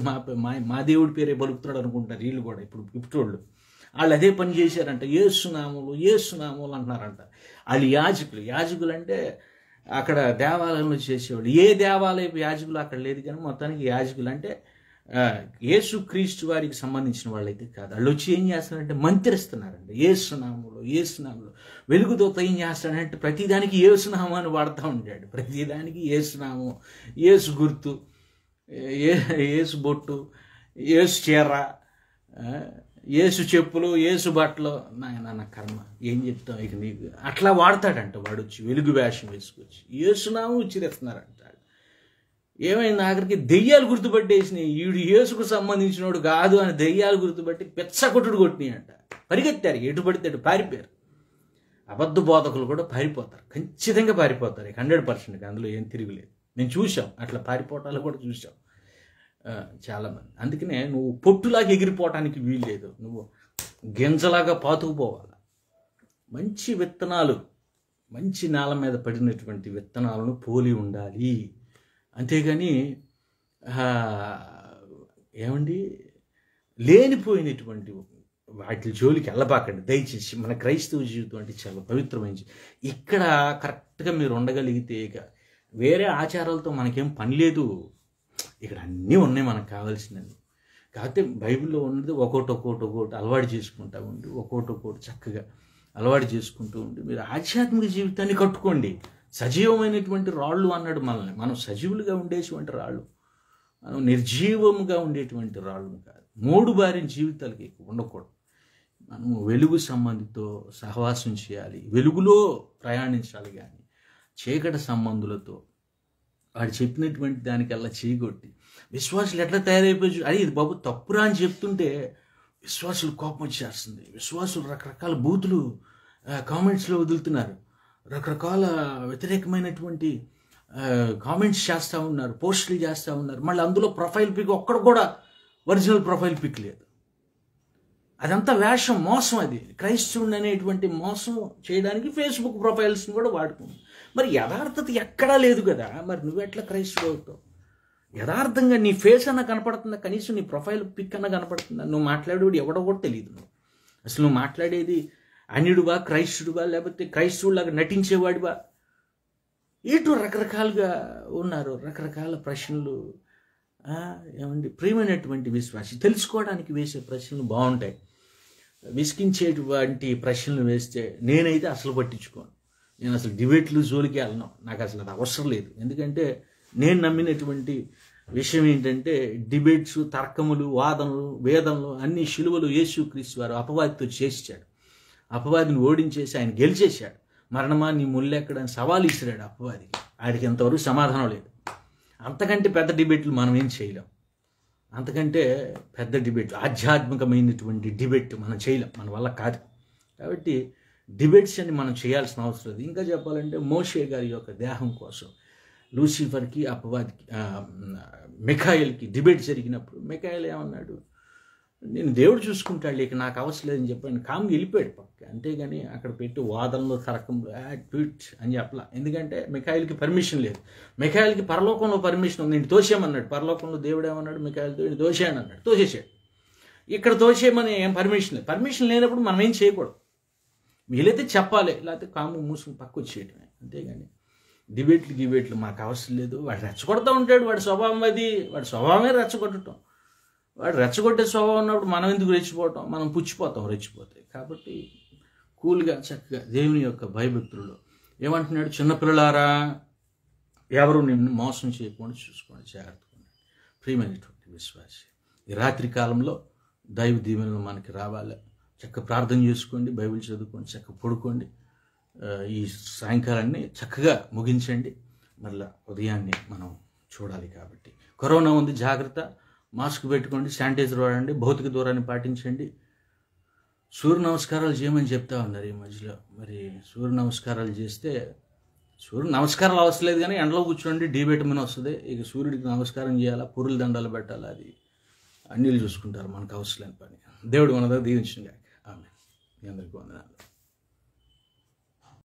Speaker 1: మా దేవుడి పేరే పలుకుతున్నాడు అనుకుంటారు వీళ్ళు కూడా. ఇప్పుడు వాళ్ళు అదే పని చేశారంట. యేసునామములు అంటున్నారంట. వాళ్ళు యాజకులు అంటే అక్కడ దేవాలయంలో చేసేవాళ్ళు. ఏ దేవాలయపు యాజకులు అక్కడ లేదు, కానీ మొత్తానికి యాజకులు అంటే యేసుక్రీస్తు వారికి సంబంధించిన వాళ్ళైతే కాదు. వాళ్ళు వచ్చి ఏం చేస్తున్నారంటే మంత్రిస్తున్నారండి. యేసునామంలో వెలుగుదోత ఏం చేస్తాడంటే ప్రతిదానికి యేసునామాన్ని వాడుతూ ఉంటాడు. ప్రతిదానికి యేసునామం, యేసు గుర్తు, యేసు బొట్టు, యేసు చీర, యేసు చెప్పులు, యేసు బట్టలు. నాయన కర్మ, ఏం చెప్తాం ఇక నీకు. అట్లా వాడతాడంట వాడు వచ్చి, వెలుగు వేషం వేసుకొచ్చి యేసునామం ఉచ్చిరేస్తున్నారంట. ఏమైంది, ఆఖరికి దెయ్యాలు గుర్తుపట్టేసినాయి. వీడు యేసుకు సంబంధించినోడు కాదు అని దెయ్యాలు గుర్తుపట్టి పెచ్చకొట్టుడు కొట్టినాయంట. పరిగెత్తారు, ఎటు పడితే పారిపోయారు. అబద్ధ బోధకులు కూడా పారిపోతారు, ఖచ్చితంగా పారిపోతారు. 100%. అందులో ఏం తిరుగులేదు. నేను చూసాం, అట్లా పారిపోవటాలు కూడా చూసాం చాలామంది. అందుకనే నువ్వు పొట్టులాగా ఎగిరిపోవటానికి వీల్లేదు. నువ్వు గింజలాగా పాతుకుపోవాలి. మంచి విత్తనాలు, మంచి నేల మీద పడినటువంటి విత్తనాలను పోలి ఉండాలి. అంతేగాని లేనిపోయినటువంటి వాటి జోలికి వెళ్ళబాకండి దయచేసి. మన క్రైస్తవ జీవితం అంటే చాలా పవిత్రమైన. ఇక్కడ కరెక్ట్గా మీరు ఉండగలిగితే ఇక వేరే ఆచారాలతో మనకేం పని లేదు. ఇక్కడ అన్నీ ఉన్నాయి మనకు కావాల్సినవి. కాకపోతే బైబిల్లో ఉన్నది ఒక్కోటి అలవాటు చేసుకుంటూ ఉండి, ఒక్కోటి చక్కగా అలవాటు చేసుకుంటూ ఉండి మీరు ఆధ్యాత్మిక జీవితాన్ని కట్టుకోండి. సజీవమైనటువంటి రాళ్ళు అన్నాడు మనల్ని. మనం సజీవులుగా ఉండేటువంటి రాళ్ళు, మనం నిర్జీవముగా ఉండేటువంటి రాళ్ళు కాదు. మూడు బారిన జీవితాలకి ఉండకూడదు. మనము వెలుగు సంబంధితో సహవాసం చేయాలి, వెలుగులో ప్రయాణించాలి. కానీ చీకటి సంబంధులతో వాడు చెప్పినటువంటి దానికల్లా చేయగొట్టి విశ్వాసులు ఎట్లా తయారైపోయి, అది ఇది బాబు తప్పురా అని చెప్తుంటే విశ్వాసులు కోపం వచ్చేస్తుంది. విశ్వాసులు రకరకాల బూతులు కామెంట్స్లో వదులుతున్నారు, రకరకాల వ్యతిరేకమైనటువంటి కామెంట్స్ చేస్తూ ఉన్నారు, పోస్టులు చేస్తూ ఉన్నారు. మళ్ళీ అందులో ప్రొఫైల్ పిక్ ఒక్కడ కూడా ఒరిజినల్ ప్రొఫైల్ పిక్ లేదు. అదంతా వేషం, మోసం. అది క్రైస్తవుని అనేటువంటి మోసం చేయడానికి ఫేస్బుక్ ప్రొఫైల్స్ని కూడా వాడుకుంది. మరి యథార్థత ఎక్కడా లేదు కదా, మరి నువ్వెట్లా క్రైస్తవుడు అవుతావు? యథార్థంగా నీ ఫేస్ అన్న కనపడుతుందా? కనీసం నీ ప్రొఫైల్ పిక్ అన్న కనపడుతుందా? నువ్వు మాట్లాడేవాడు ఎవడో కూడా తెలియదు. నువ్వు అసలు నువ్వు మాట్లాడేది అన్యుడువా, క్రైస్తుడువా, లేకపోతే క్రైస్తవులాగా నటించేవాడివా? ఇటు రకరకాలుగా ఉన్నారు, రకరకాల ప్రశ్నలు. ఏమండి, ప్రియమైనటువంటి విశ్వాసి, తెలుసుకోవడానికి వేసే ప్రశ్నలు బాగుంటాయి. విసిగించేటువంటి ప్రశ్నలు వేస్తే నేనైతే అసలు పట్టించుకోను. నేను అసలు డిబేట్లు జోలికి వెళ్ళను, నాకు అసలు అది అవసరం లేదు. ఎందుకంటే నేను నమ్మినటువంటి విషయం ఏంటంటే, డిబేట్స్, తర్కములు, వాదనలు, వేదనలు అన్ని శిలువలు యేసుక్రీస్తు వారు అపవాదితో చేశాడు. అపవాదిని ఓడించేసి ఆయన గెలిచేశాడు. మరణమా నీ ముళ్ళెక్కడని సవాలు ఇస్తున్నాడు అపవాదికి. ఆడికి ఎంతవరకు సమాధానం లేదు. అంతకంటే పెద్ద డిబేట్లు మనం ఏం చేయలేం. అంతకంటే పెద్ద డిబేట్, ఆధ్యాత్మికమైనటువంటి డిబేట్ మనం చేయలేం, మన వల్ల కాదు. కాబట్టి డిబేట్స్ అని మనం చేయాల్సిన అవసరం లేదు. ఇంకా చెప్పాలంటే మోషే గారి యొక్క దేహం కోసం లూసిఫర్కి, అపవాదికి, మిఖాయిల్కి డిబేట్ జరిగినప్పుడు మిఖాయిల్ ఏమన్నాడు, నేను దేవుడు చూసుకుంటాడు, ఇక నాకు అవసరం లేదని చెప్పాను, కామ్గా వెళ్ళిపోయాడు పక్క. అంతేగాని అక్కడ పెట్టి వాదనలో తరకంలో ట్వీట్ అని చెప్పలా. ఎందుకంటే మిఖాయిల్కి పర్మిషన్ లేదు. మిఖాయిల్కి పరలోకంలో పర్మిషన్ ఉంది, నేను తోసేయమన్నాడు. పరలోకంలో దేవుడు ఏమన్నాడు, మిఖాయిల్తో నేను తోసేయను అన్నాడు, తోసేసాడు. ఇక్కడ తోసేయమని ఏం పర్మిషన్ లేదు. పర్మిషన్ లేనప్పుడు మనం ఏం చేయకూడదు. వీలైతే చెప్పాలి, లేకపోతే కాము మూసుకుని పక్క వచ్చేయటమే. అంతేగాని డిబేట్లు మాకు అవసరం లేదు. వాడు రెచ్చగొడతా ఉంటాడు, వాడి స్వభావం అది, వాడి స్వభావమే రెచ్చగొట్టడం. వాడు రెచ్చగొట్టే స్వభావం ఉన్నప్పుడు మనం ఎందుకు రెచ్చిపోవటం? మనం పుచ్చిపోతాం రెచ్చిపోతాయి. కాబట్టి కూల్గా చక్కగా దేవుని యొక్క భయభక్తులు ఏమంటున్నాడు, చిన్నపిల్లలారా ఎవరు నిన్ను మోసం చేయకుండా చూసుకోండి, జాగ్రత్తగా. ప్రియమైనటువంటి విశ్వాసి, ఈ రాత్రి కాలంలో దైవ దీవెనలు మనకి రావాలి. చక్కగా ప్రార్థన చేసుకోండి, బైబిల్ చదువుకోండి, చక్కగా పడుకోండి. ఈ సాయంకాలాన్ని చక్కగా ముగించండి. మళ్ళీ ఉదయాన్నే మనం చూడాలి. కాబట్టి కరోనా ఉంది, జాగ్రత్త. మాస్క్ పెట్టుకోండి, శానిటైజర్ వాడండి, భౌతిక దూరాన్ని పాటించండి. సూర్య నమస్కారాలు చేయమని చెప్తా ఉన్నారు ఈ మధ్యలో. మరి సూర్య నమస్కారాలు చేస్తే, సూర్య నమస్కారాలు అవసరం లేదు కానీ ఎండలో కూర్చోండి, డి విటమిన్ వస్తుంది. ఇక సూర్యుడికి నమస్కారం చేయాలా, పురుల దండాలు పెట్టాలా, అది అన్నిలు చూసుకుంటారు, మనకు అవసరం లేని పని. దేవుడు మన దగ్గర దీవించింది. ఆమె. మీ అందరికీ వందనాలు.